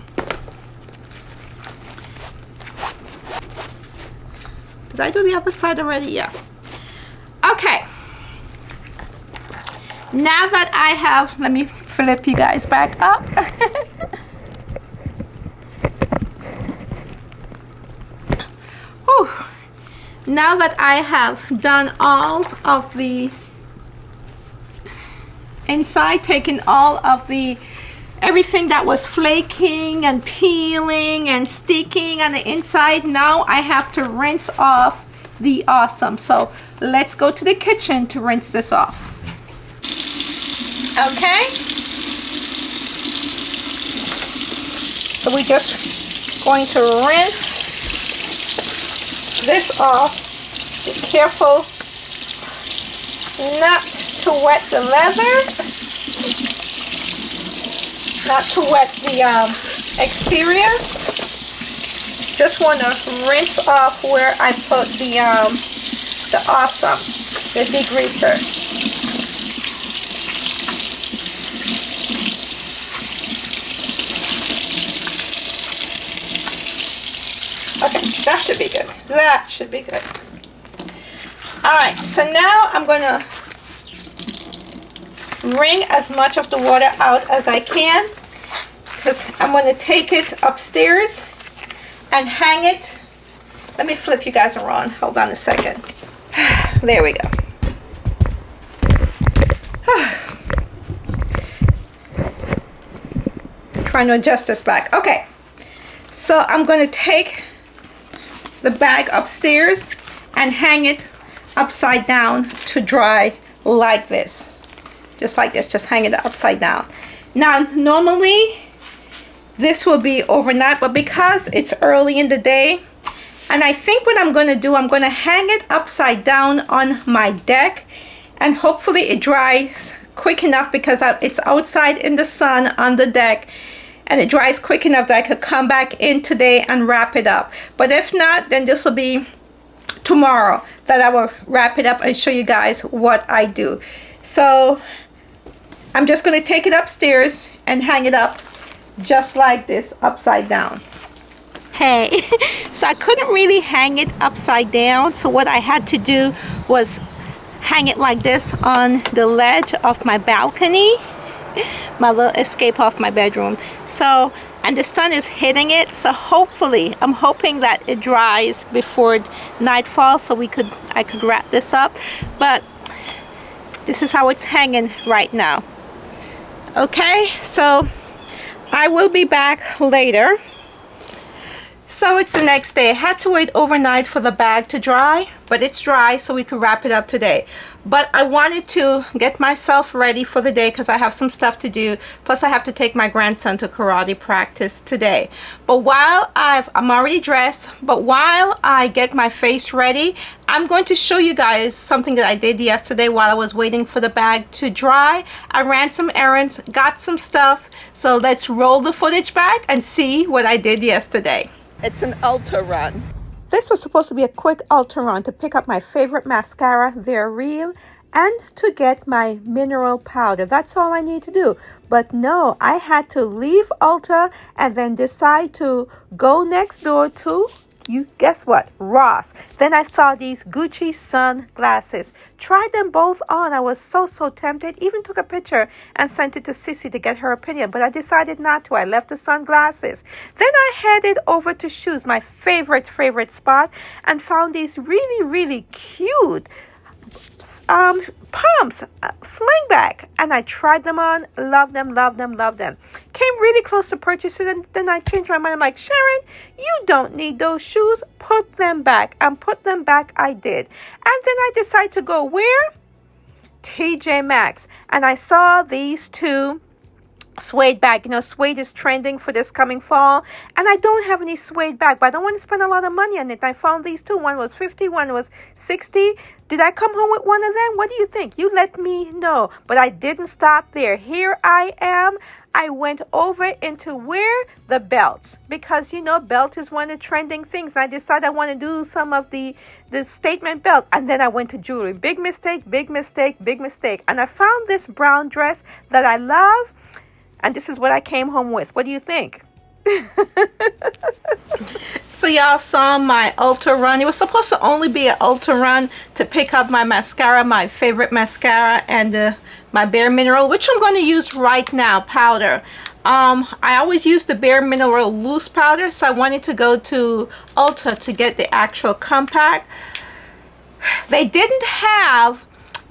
Did I do the other side already? Yeah. Okay. Now that I have, let me flip you guys back up. Whew. Now that I have done all of the inside, taking all of the everything that was flaking and peeling and sticking on the inside, now I have to rinse off the awesome. So let's go to the kitchen to rinse this off. Okay, so we're just going to rinse this off. Be careful not to wet the leather, not to wet the exterior. Just want to rinse off where I put the awesome, the degreaser. Okay, that should be good. That should be good. All right, so now I'm going to wring as much of the water out as I can, because I'm going to take it upstairs and hang it. Let me flip you guys around. Hold on a second. There we go. Trying to adjust this back. Okay, so I'm going to take the bag upstairs and hang it upside down to dry like this. Just like this, just hang it upside down. Now, normally this will be overnight, but because it's early in the day, and I think what I'm going to do, I'm going to hang it upside down on my deck, and hopefully it dries quick enough, because it's outside in the sun on the deck, and it dries quick enough that I could come back in today and wrap it up. But if not, then this will be tomorrow that I will wrap it up and show you guys what I do. So I'm just going to take it upstairs and hang it up just like this, upside down. Hey, so I couldn't really hang it upside down, so what I had to do was hang it like this on the ledge of my balcony, my little escape off my bedroom. So, and the sun is hitting it, so hopefully, I'm hoping that it dries before nightfall, so I could wrap this up. But this is how it's hanging right now. Okay, so I will be back later. So it's the next day. I had to wait overnight for the bag to dry, but it's dry, so we could wrap it up today. But I wanted to get myself ready for the day because I have some stuff to do. Plus I have to take my grandson to karate practice today. But while I'm already dressed, but while I get my face ready, I'm going to show you guys something that I did yesterday while I was waiting for the bag to dry. I ran some errands, got some stuff. So let's roll the footage back and see what I did yesterday. It's an Ulta run. This was supposed to be a quick Ulta run to pick up my favorite mascara, They're Real, and to get my mineral powder. That's all I need to do. But no, I had to leave Ulta and then decide to go next door to, you guess what, Ross. Then I saw these Gucci sunglasses. Tried them both on. I was so tempted. Even took a picture and sent it to Sissy to get her opinion, but I decided not to. I left the sunglasses. Then I headed over to shoes, my favorite spot, and found these really cute pumps, slingback, and I tried them on. Love them, love them, love them. Came really close to purchasing, and then I changed my mind. I'm like, Sharon, you don't need those shoes. Put them back. And put them back I did. And then I decided to go where? TJ Maxx. And I saw these two suede bag. You know, suede is trending for this coming fall, and I don't have any suede bag, but I don't want to spend a lot of money on it. I found these two. One was 50, one was 60. Did I come home with one of them? What do you think? You let me know. But I didn't stop there. Here I am. I went over into where? The belts, because you know, belt is one of the trending things. I decided I want to do some of the statement belt, and then I went to jewelry. Big mistake, big mistake, big mistake. And I found this brown dress that I love. And this is what I came home with. What do you think? So y'all saw my Ulta run. It was supposed to only be an Ulta run to pick up my mascara, my favorite mascara, and my Bare Mineral, which I'm going to use right now, powder. I always use the Bare Mineral loose powder, so I wanted to go to Ulta to get the actual compact. They didn't have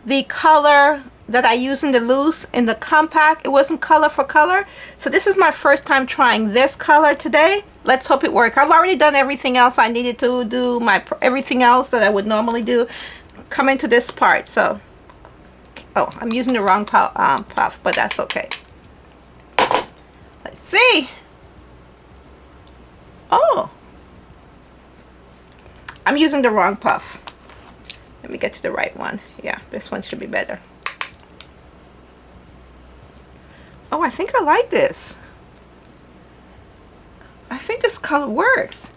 the color that I use in the loose in the compact. It wasn't color for color, so this is my first time trying this color today. Let's hope it works. I've already done everything else I needed to do, everything else that I would normally do. Come into this part. So oh, I'm using the wrong puff, but that's okay. Let's see. Oh, I'm using the wrong puff. Let me get to the right one. Yeah, this one should be better. Oh, I think I like this. I think this color works.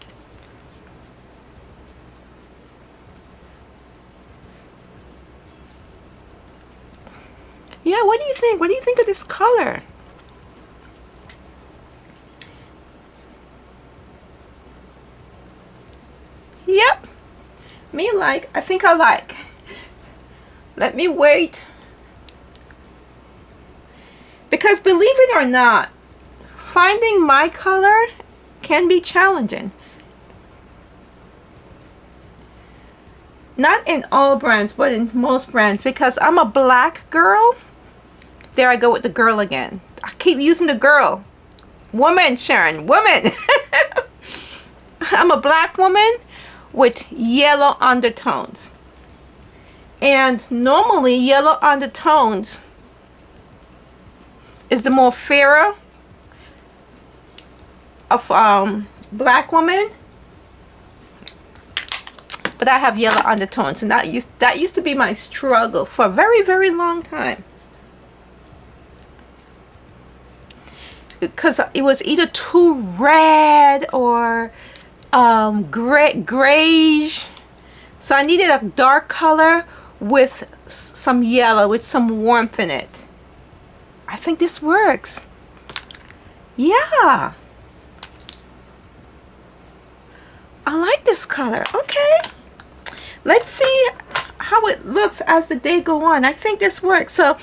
Yeah, what do you think? What do you think of this color? Yep. Me like. I think I like. Let me wait. Because believe it or not, finding my color can be challenging. Not in all brands, but in most brands, because I'm a black girl. There I go with the girl again. I keep using the girl. Woman, Sharon, woman. I'm a black woman with yellow undertones. And normally yellow undertones is the more fairer of black woman, but I have yellow undertones, and that used to be my struggle for a very, very long time, because it was either too red or grayish, so I needed a dark color with some yellow, with some warmth in it. I think this works. Yeah. I like this color. Okay. Let's see how it looks as the day go on. I think this works. So,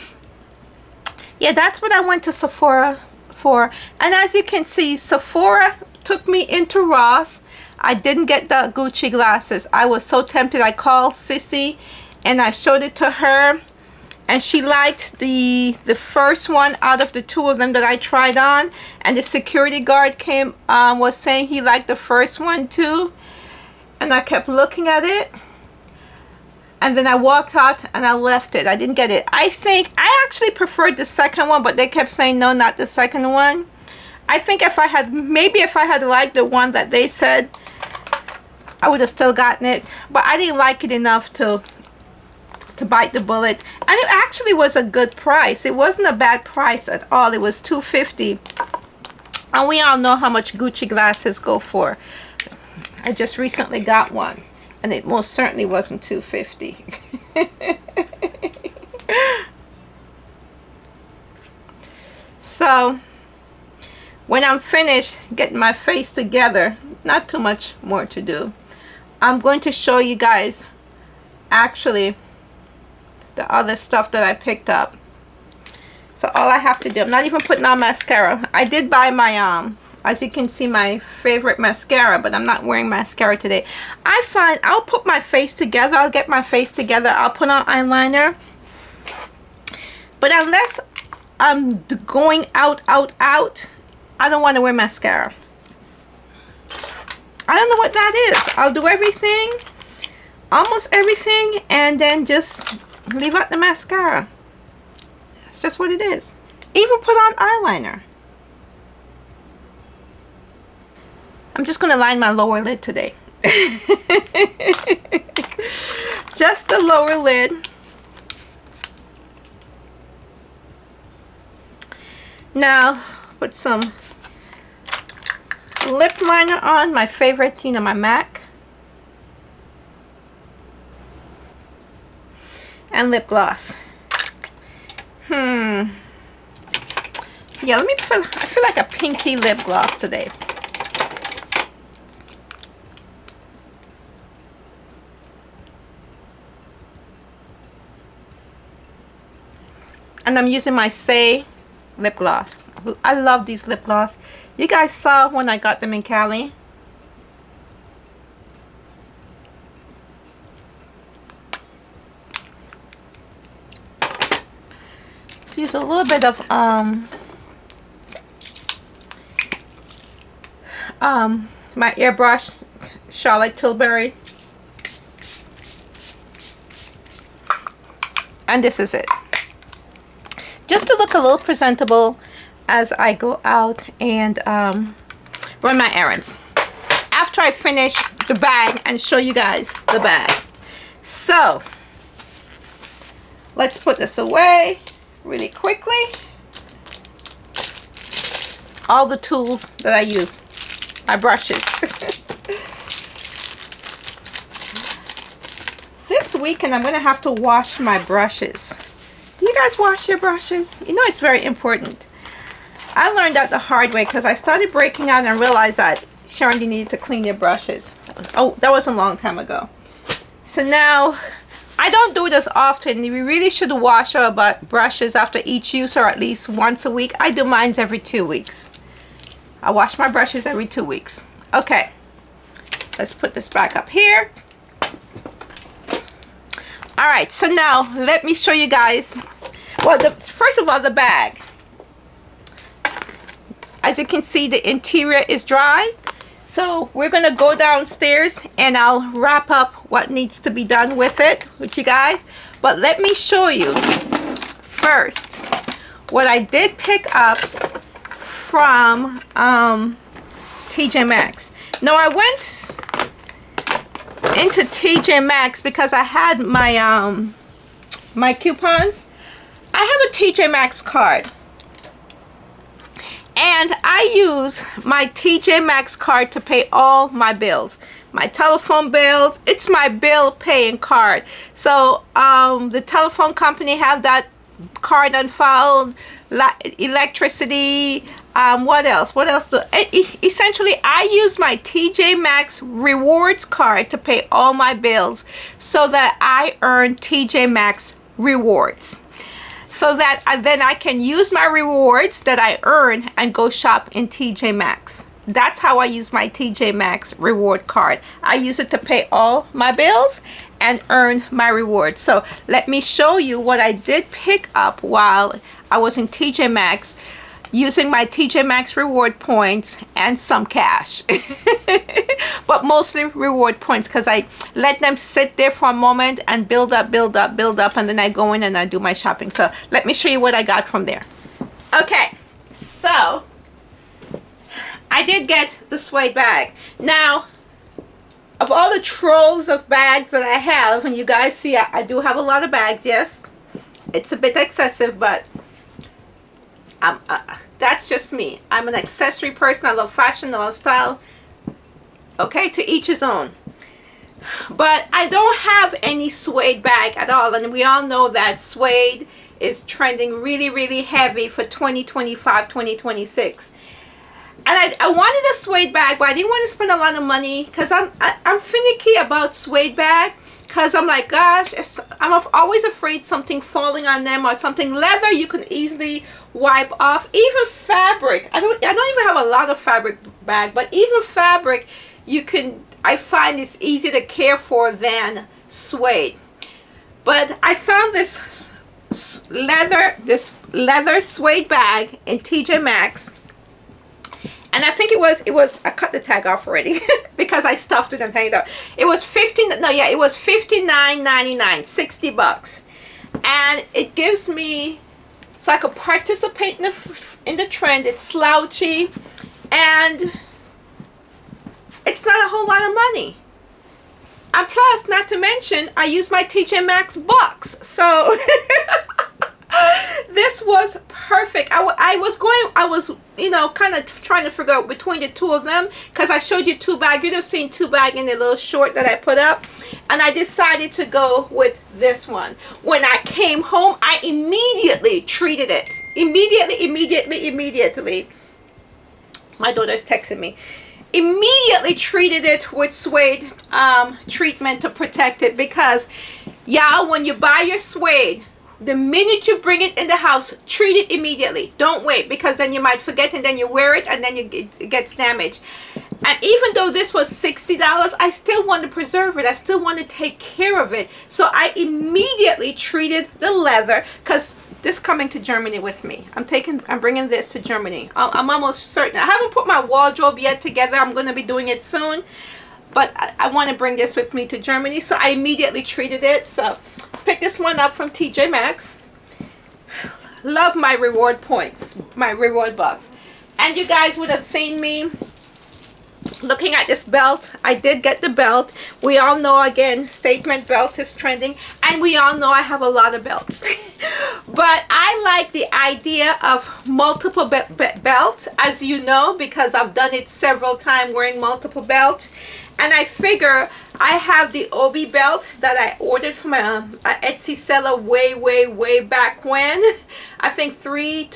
yeah, that's what I went to Sephora for. And as you can see, Sephora took me into Ross. I didn't get the Gucci glasses. I was so tempted. I called Sissy and I showed it to her. And she liked the first one out of the two of them that I tried on. And the security guard came, was saying he liked the first one too. And I kept looking at it. And then I walked out and I left it. I didn't get it. I think I actually preferred the second one, but they kept saying no, not the second one. I think if I had, maybe if I had liked the one that they said, I would have still gotten it. But I didn't like it enough to bite the bullet. And it actually was a good price. It wasn't a bad price at all. It was $250. And we all know how much Gucci glasses go for. I just recently got one, and it most certainly wasn't $250. So when I'm finished getting my face together, not too much more to do, I'm going to show you guys actually the other stuff that I picked up. So all I have to do, I'm not even putting on mascara. I did buy my As you can see, my favorite mascara, but I'm not wearing mascara today. I find I'll put my face together. I'll get my face together. I'll put on eyeliner. But unless I'm going out, I don't want to wear mascara. I don't know what that is. I'll do everything, almost everything, and then just leave out the mascara. That's just what it is. Even put on eyeliner. I'm just going to line my lower lid today. Just the lower lid. Now, put some lip liner on, my favorite, you know, my MAC. And lip gloss. Yeah, let me feel, I feel like a pinky lip gloss today. And I'm using my Say lip gloss. I love these lip gloss. You guys saw when I got them in Cali. Let's use a little bit of my airbrush Charlotte Tilbury, and this is it, just to look a little presentable as I go out and run my errands. After I finish the bag and show you guys the bag. So let's put this away really quickly. All the tools that I use, my brushes. This weekend I'm gonna have to wash my brushes. Do you guys wash your brushes? You know, it's very important. I learned that the hard way because I started breaking out and realized that, Sharon, you needed to clean your brushes. Oh, that was a long time ago. So now, I don't do this often. We really should wash our brushes after each use, or at least once a week. I do mine every 2 weeks. I wash my brushes every 2 weeks. Okay, let's put this back up here. All right, so now let me show you guys. Well, first of all, the bag. As you can see, the interior is dry. So we're gonna go downstairs and I'll wrap up what needs to be done with it with you guys. But let me show you first what I did pick up from TJ Maxx. Now I went into TJ Maxx because I had my my coupons. I have a TJ Maxx card. And I use my TJ Maxx card to pay all my bills. My telephone bills, it's my bill paying card. So the telephone company have that card on file, electricity, what else? Essentially, I use my TJ Maxx rewards card to pay all my bills so that I earn TJ Maxx rewards. So that then I can use my rewards that I earn and go shop in TJ Maxx. That's how I use my TJ Maxx reward card. I use it to pay all my bills and earn my rewards. So let me show you what I did pick up while I was in TJ Maxx using my TJ Maxx reward points and some cash. But mostly reward points because I let them sit there for a moment and build up, and then I go in and I do my shopping. So let me show you what I got from there. Okay, so I did get the suede bag. Now, of all the troves of bags that I have, and you guys see I do have a lot of bags, yes. It's a bit excessive, but that's just me. I'm an accessory person. I love fashion, I love style. Okay, to each his own. But I don't have any suede bag at all. And we all know that suede is trending really, really heavy for 2025, 2026. And I wanted a suede bag, but I didn't want to spend a lot of money because I'm finicky about suede bag. because I'm like, gosh, I'm always afraid something falling on them or something. Leather you can easily wipe off. Even fabric, I don't even have a lot of fabric bag, but even fabric I find it's easier to care for than suede. But I found this leather suede bag in TJ Maxx, and I think it was I cut the tag off already because I stuffed it and hanged it up. It was $59.99, 60 bucks, and it gives me, so I could participate in the trend. It's slouchy, and it's not a whole lot of money. And plus, not to mention, I use my TJ Maxx bucks. So this was perfect. I was kind of trying to figure out between the two of them, because I showed you two bag. You'd have seen two bag in the little short that I put up, and I decided to go with this one. When I came home, I immediately treated it. Immediately. My daughter's texting me. Immediately treated it with suede treatment to protect it, because y'all, when you buy your suede, the minute you bring it in the house, treat it immediately. Don't wait, because then you might forget, and then you wear it and then it gets damaged. And even though this was $60, I still want to preserve it. I still want to take care of it. So I immediately treated the leather, because this coming to Germany with me. I'm bringing this to Germany. I'm almost certain. I haven't put my wardrobe yet together. I'm going to be doing it soon. But I want to bring this with me to Germany. So I immediately treated it. So pick this one up from TJ Maxx. Love my reward points, my reward bucks. And you guys would have seen me looking at this belt. I did get the belt. We all know, again, statement belt is trending, and we all know I have a lot of belts. But I like the idea of multiple belts, as you know, because I've done it several times wearing multiple belts. And I figure I have the Obi belt that I ordered from an Etsy seller way back when. I think 3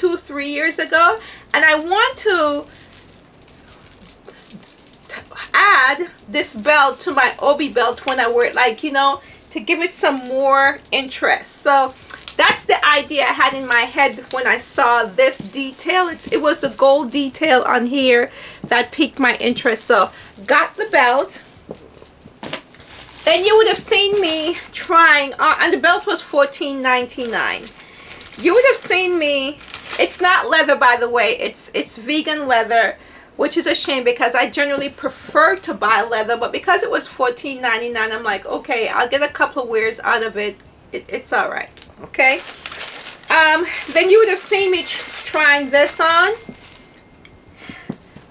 years ago. And I want to add this belt to my Obi belt when I wear it, like, to give it some more interest. So that's the idea I had in my head when I saw this detail. It was the gold detail on here that piqued my interest. So got the belt. Then you would have seen me trying and the belt was $14.99. You would have seen me, it's not leather, by the way, it's vegan leather, which is a shame because I generally prefer to buy leather, but because it was $14.99, I'm like, okay, I'll get a couple of wears out of it. It's all right, okay? Then you would have seen me trying this on,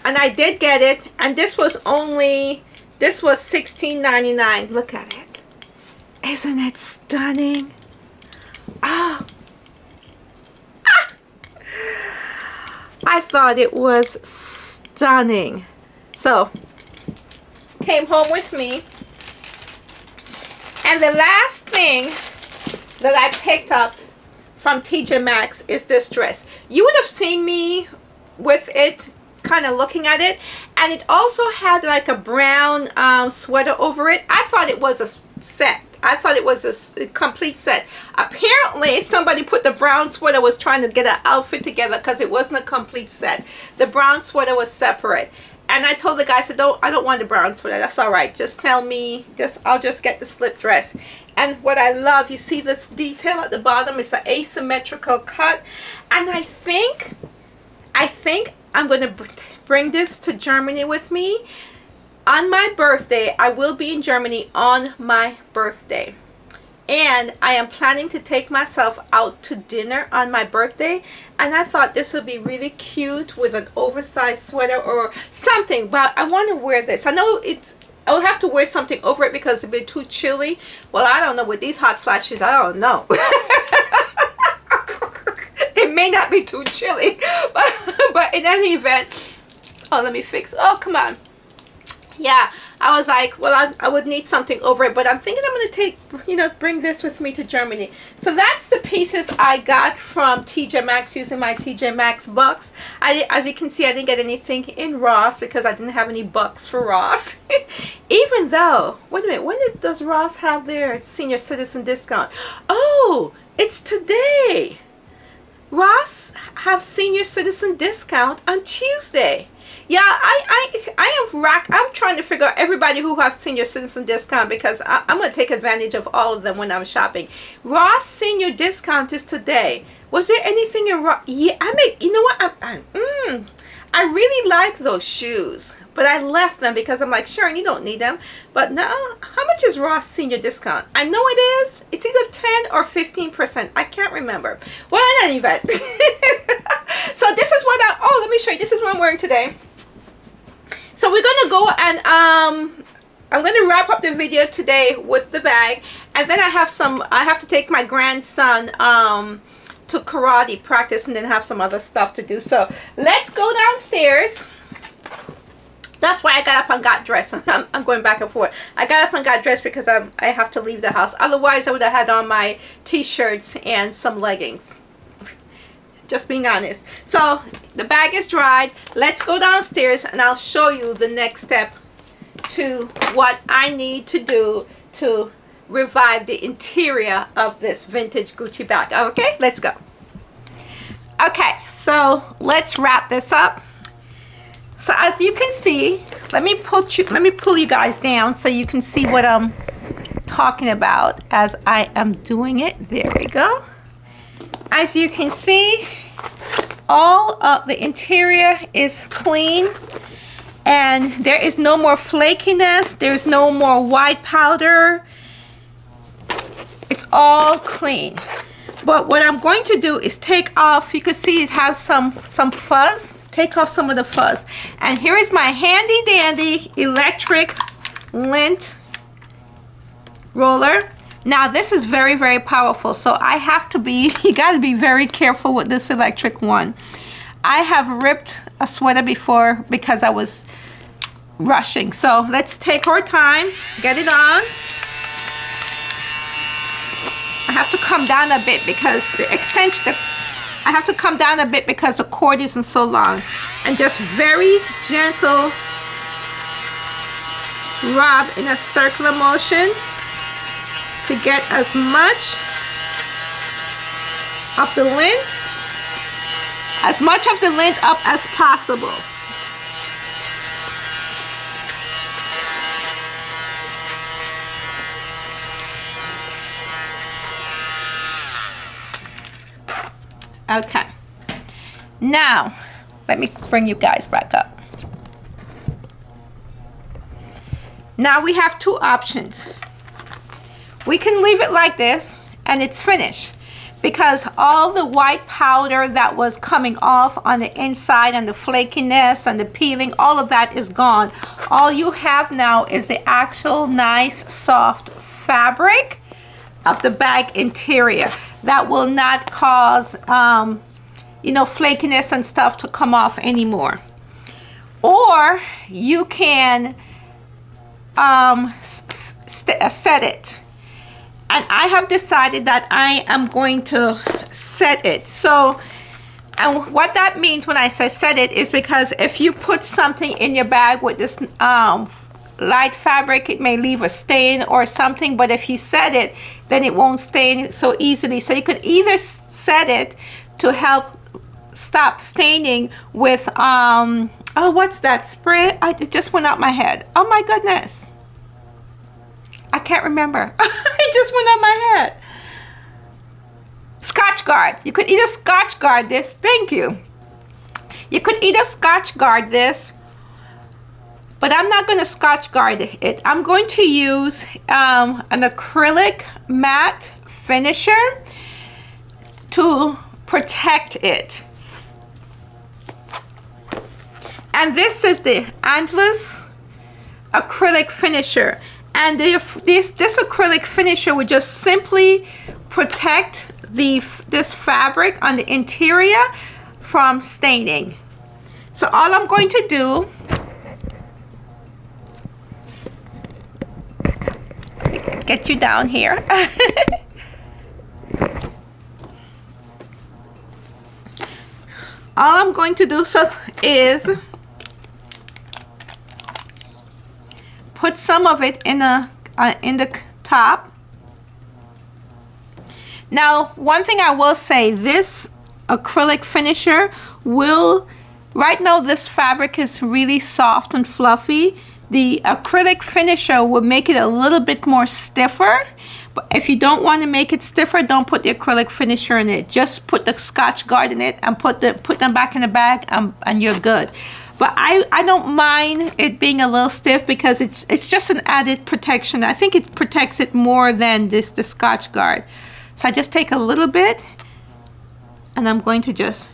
and I did get it, and this was $16.99. Look at it. Isn't it stunning? Oh. I thought it was stunning. So, came home with me. And the last thing that I picked up from TJ Maxx is this dress. You would have seen me with it, kind of looking at it. And it also had like a brown sweater over it. I thought it was a set. I thought it was a complete set. Apparently, somebody put the brown sweater, was trying to get an outfit together because it wasn't a complete set. The brown sweater was separate. And I told the guy, I said, I don't want the brown sweater. That's all right. Just tell me, I'll just get the slip dress. And what I love, you see this detail at the bottom? It's an asymmetrical cut. And I think I'm going to bring this to Germany with me. On my birthday, I will be in Germany on my birthday. And I am planning to take myself out to dinner on my birthday. And I thought this would be really cute with an oversized sweater or something. But I want to wear this. I know I would have to wear something over it because it'd be too chilly. Well, I don't know. With these hot flashes, I don't know. It may not be too chilly. But in any event, oh, let me fix. Oh, come on. Yeah, I was like, well, I would need something over it, but I'm thinking I'm going to take, you know, bring this with me to Germany. So that's the pieces I got from TJ Maxx using my TJ Maxx bucks. As you can see, I didn't get anything in Ross because I didn't have any bucks for Ross. Even though, wait a minute, when does Ross have their senior citizen discount? Oh, it's today. Ross have senior citizen discount on Tuesday. Yeah, I'm trying to figure out everybody who has senior citizen discount, because I'm going to take advantage of all of them when I'm shopping. Ross senior discount is today. Was there anything in Ross? Yeah, you know what? I really like those shoes, but I left them because I'm like, Sharon, you don't need them. But now, how much is Ross senior discount? I know it is. It's either 10 or 15%. I can't remember. Well, in any event. So this is what let me show you. This is what I'm wearing today. So we're going to go and I'm going to wrap up the video today with the bag. And then I have to take my grandson to karate practice, and then have some other stuff to do. So let's go downstairs. That's why I got up and got dressed. I'm going back and forth. I got up and got dressed because I have to leave the house. Otherwise, I would have had on my t-shirts and some leggings. Just being honest. So the bag is dried. Let's go downstairs and I'll show you the next step to what I need to do to revive the interior of this vintage Gucci bag. Okay, let's go. Okay, so let's wrap this up. So as you can see, let me pull you guys down so you can see what I'm talking about as I am doing it. There we go. As you can see, all of the interior is clean, and there is no more flakiness. There's no more white powder. It's all clean. But what I'm going to do is take off, you can see it has some fuzz. Take off some of the fuzz. And here is my handy dandy electric lint roller. Now this is very, very powerful, so I have to be, you got to be very careful with this electric one. I have ripped a sweater before because I was rushing. So let's take our time, get it on. I have to come down a bit because the extension, I have to come down a bit because the cord isn't so long. And just very gentle rub in a circular motion to get as much of the lint up as possible. Okay, now let me bring you guys back up. Now we have two options. We can leave it like this and it's finished, because all the white powder that was coming off on the inside and the flakiness and the peeling, all of that is gone. All you have now is the actual nice soft fabric of the bag interior that will not cause you know, flakiness and stuff to come off anymore. Or you can set it. And I have decided that I am going to set it. So, and what that means when I say set it is because if you put something in your bag with this light fabric, it may leave a stain or something, but if you set it, then it won't stain so easily. So you could either set it to help stop staining with oh, what's that spray? It just went out my head. Oh my goodness, I can't remember. It just went out my head. Scotch Guard. You could either Scotch Guard this. Thank you. You could either Scotch Guard this, but I'm not going to Scotch Guard it. I'm going to use an acrylic matte finisher to protect it. And this is the Angelus acrylic finisher. And this acrylic finisher would just simply protect this fabric on the interior from staining. So all I'm going to do get you down here. All I'm going to do is put some of it in the top. Now, one thing I will say, this acrylic finisher will, right now this fabric is really soft and fluffy. The acrylic finisher will make it a little bit more stiffer. But if you don't want to make it stiffer, don't put the acrylic finisher in it. Just put the Scotch Guard in it and put them back in the bag, and you're good. But I don't mind it being a little stiff because it's just an added protection. I think it protects it more than the Scotch Guard. So I just take a little bit, and I'm going to just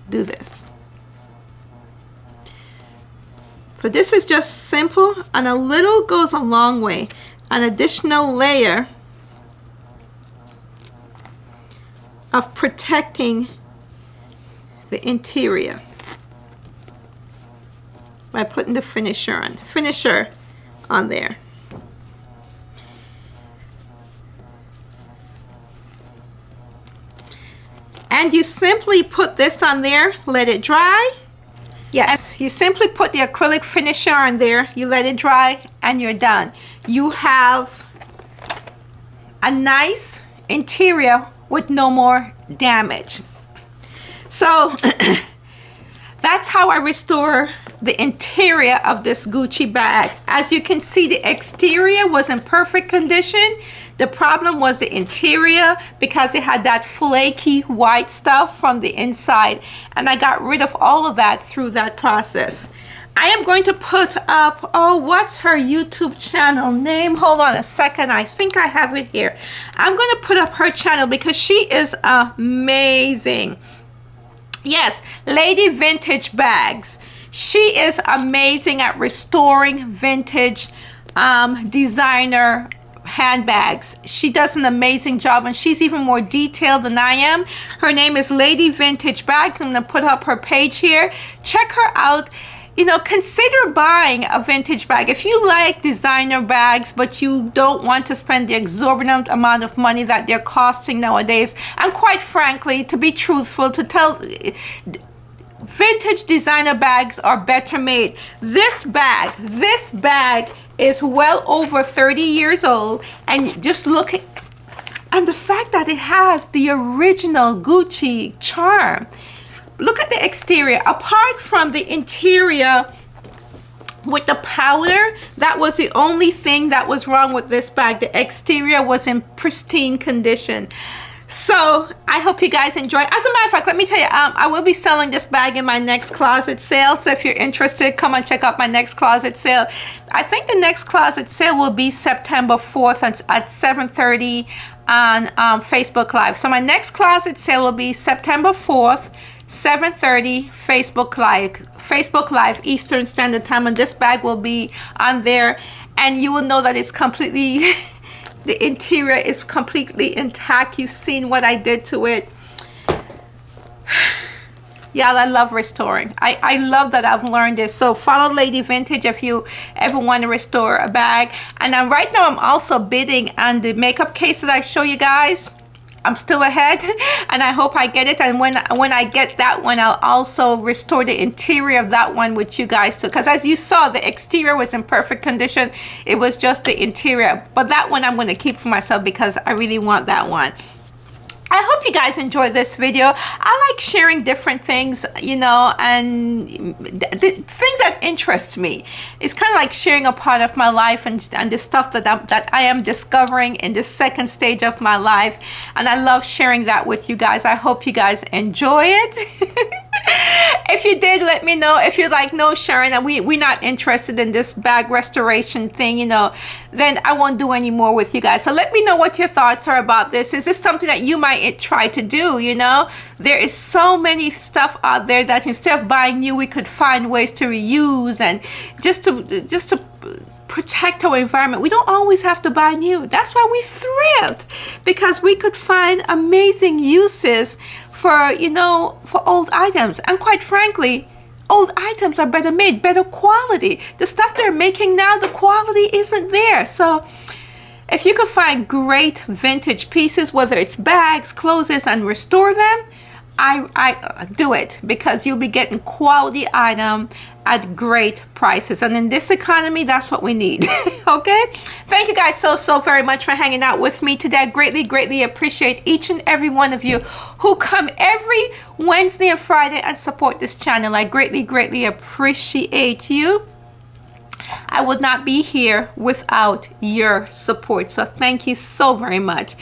do this. So this is just simple, and a little goes a long way. An additional layer of protecting the interior by putting the finisher on there. And you simply put this on there, let it dry. Yes, you simply put the acrylic finisher on there, you let it dry, and you're done. You have a nice interior with no more damage. So that's how I restore the interior of this Gucci bag. As you can see, the exterior was in perfect condition. The problem was the interior because it had that flaky white stuff from the inside, and I got rid of all of that through that process. I am going to put up, oh, what's her YouTube channel name? Hold on a second, I think I have it here. I'm going to put up her channel because she is amazing. Yes, Lady Vintage Bags. She is amazing at restoring vintage designer handbags. She does an amazing job, and she's even more detailed than I am. Her name is Lady Vintage Bags. I'm going to put up her page here. Check her out. You know, consider buying a vintage bag. If you like designer bags, but you don't want to spend the exorbitant amount of money that they're costing nowadays, and quite frankly, to be truthful, to tell, vintage designer bags are better made. This bag is well over 30 years old, and just look at, and the fact that it has the original Gucci charm. Look at the exterior. Apart from the interior with the powder, that was the only thing that was wrong with this bag. The exterior was in pristine condition. So I hope you guys enjoy. As a matter of fact, let me tell you, I will be selling this bag in my next closet sale. So if you're interested, come and check out my next closet sale. I think the next closet sale will be September 4th at 7:30 on Facebook Live. So my next closet sale will be September 4th, 7:30 Facebook Live Eastern Standard Time, and this bag will be on there, and you will know that it's completely the interior is completely intact. You've seen what I did to it. Yeah, I love restoring. I love that I've learned this. So follow Lady Vintage if you ever want to restore a bag. And right now I'm also bidding on the makeup case that I show you guys. I'm still ahead, and I hope I get it. And when I get that one, I'll also restore the interior of that one with you guys too. Because as you saw, the exterior was in perfect condition. It was just the interior. But that one I'm going to keep for myself because I really want that one. I hope you guys enjoyed this video. I like sharing different things, you know, and things that interest me. It's kind of like sharing a part of my life and the stuff that I am discovering in this second stage of my life. And I love sharing that with you guys. I hope you guys enjoy it. If you did, let me know. If you're like, no, Sharon, we're not interested in this bag restoration thing, you know, then I won't do any more with you guys. So let me know what your thoughts are about this. Is this something that you might try to do? You know, there is so many stuff out there that instead of buying new, we could find ways to reuse and just to protect our environment. We don't always have to buy new. That's why we're thrilled, because we could find amazing uses for, you know, for old items. And quite frankly, old items are better made, better quality. The stuff they're making now, the quality isn't there. So if you can find great vintage pieces, whether it's bags, clothes, and restore them, I do it, because you'll be getting quality item at great prices. And in this economy, that's what we need. Okay? Thank you guys so very much for hanging out with me today. I greatly appreciate each and every one of you who come every Wednesday and Friday and support this channel. I greatly appreciate you. I would not be here without your support. So thank you so very much.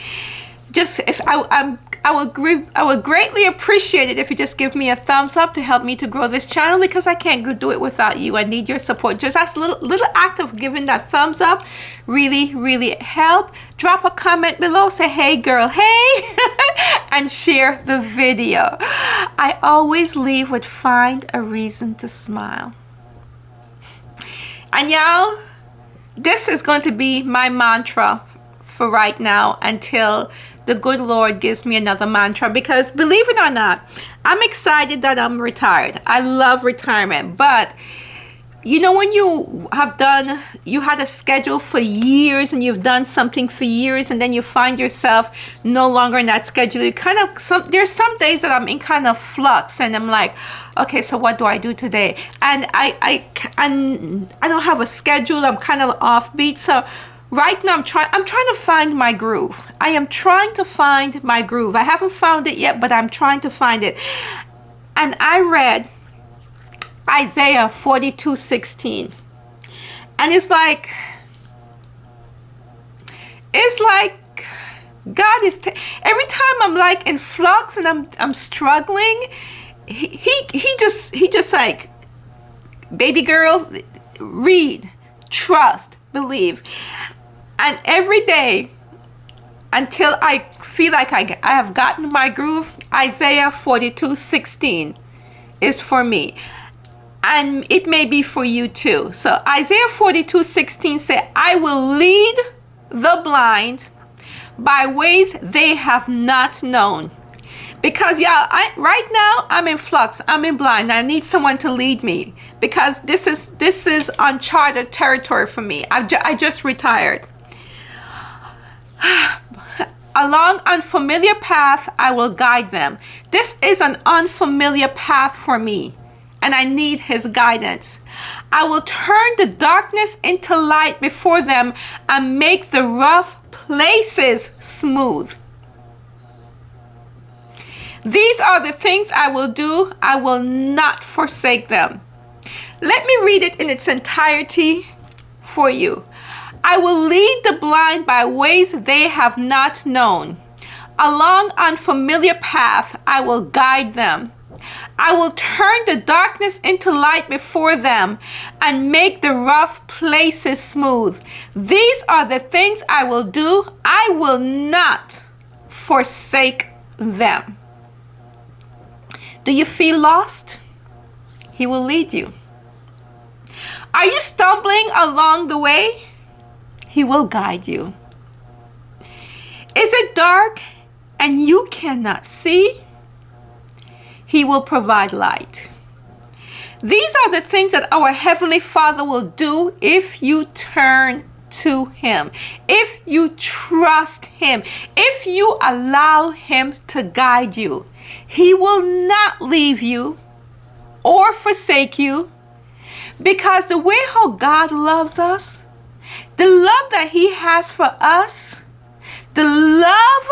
Just if I would greatly appreciate it if you just give me a thumbs up to help me to grow this channel, because I can't do it without you. I need your support. Just as little act of giving that thumbs up really help. Drop a comment below, say hey girl, hey, and share the video. I always leave with find a reason to smile. And y'all, this is going to be my mantra for right now until the good Lord gives me another mantra, because believe it or not, I'm excited that I'm retired. I love retirement. But you know, when you had a schedule for years and you've done something for years, and then you find yourself no longer in that schedule, you there's some days that I'm in kind of flux, and I'm like, okay, so what do I do today? And I don't have a schedule. I'm kind of offbeat. So right now I'm trying to find my groove. I am trying to find my groove. I haven't found it yet, but I'm trying to find it. And I read Isaiah 42:16. And it's like God is every time I'm like in flux and I'm struggling, he just like, baby girl, read, trust, believe. And every day until I feel like I have gotten my groove, Isaiah 42:16 is for me. And it may be for you too. So Isaiah 42:16 said, I will lead the blind by ways they have not known. Because y'all, right now I'm in flux. I'm in blind. I need someone to lead me, because this is uncharted territory for me. I just retired. Along unfamiliar path, I will guide them. This is an unfamiliar path for me, and I need his guidance. I will turn the darkness into light before them and make the rough places smooth. These are the things I will do. I will not forsake them. Let me read it in its entirety for you. I will lead the blind by ways they have not known. Along unfamiliar path, I will guide them. I will turn the darkness into light before them and make the rough places smooth. These are the things I will do. I will not forsake them. Do you feel lost? He will lead you. Are you stumbling along the way? He will guide you. Is it dark and you cannot see? He will provide light. These are the things that our Heavenly Father will do if you turn to Him, if you trust Him, if you allow Him to guide you. He will not leave you or forsake you, because the way how God loves us, the love that He has for us, the love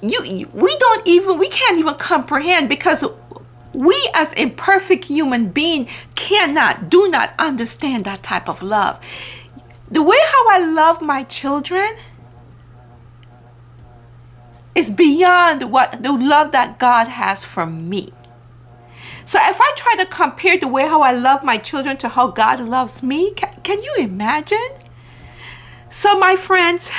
we can't even comprehend, because we as imperfect human beings do not understand that type of love. The way how I love my children is beyond what the love that God has for me. So if I try to compare the way how I love my children to how God loves me, can you imagine? So my friends,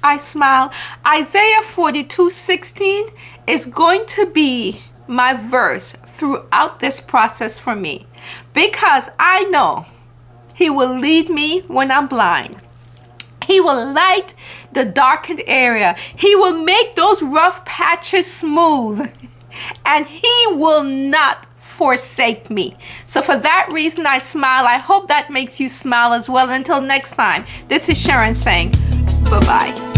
I smile. Isaiah 42:16 is going to be my verse throughout this process for me, because I know He will lead me when I'm blind. He will light the darkened area. He will make those rough patches smooth. And He will not forsake me. So for that reason, I smile. I hope that makes you smile as well. Until next time, this is Sharon saying bye-bye.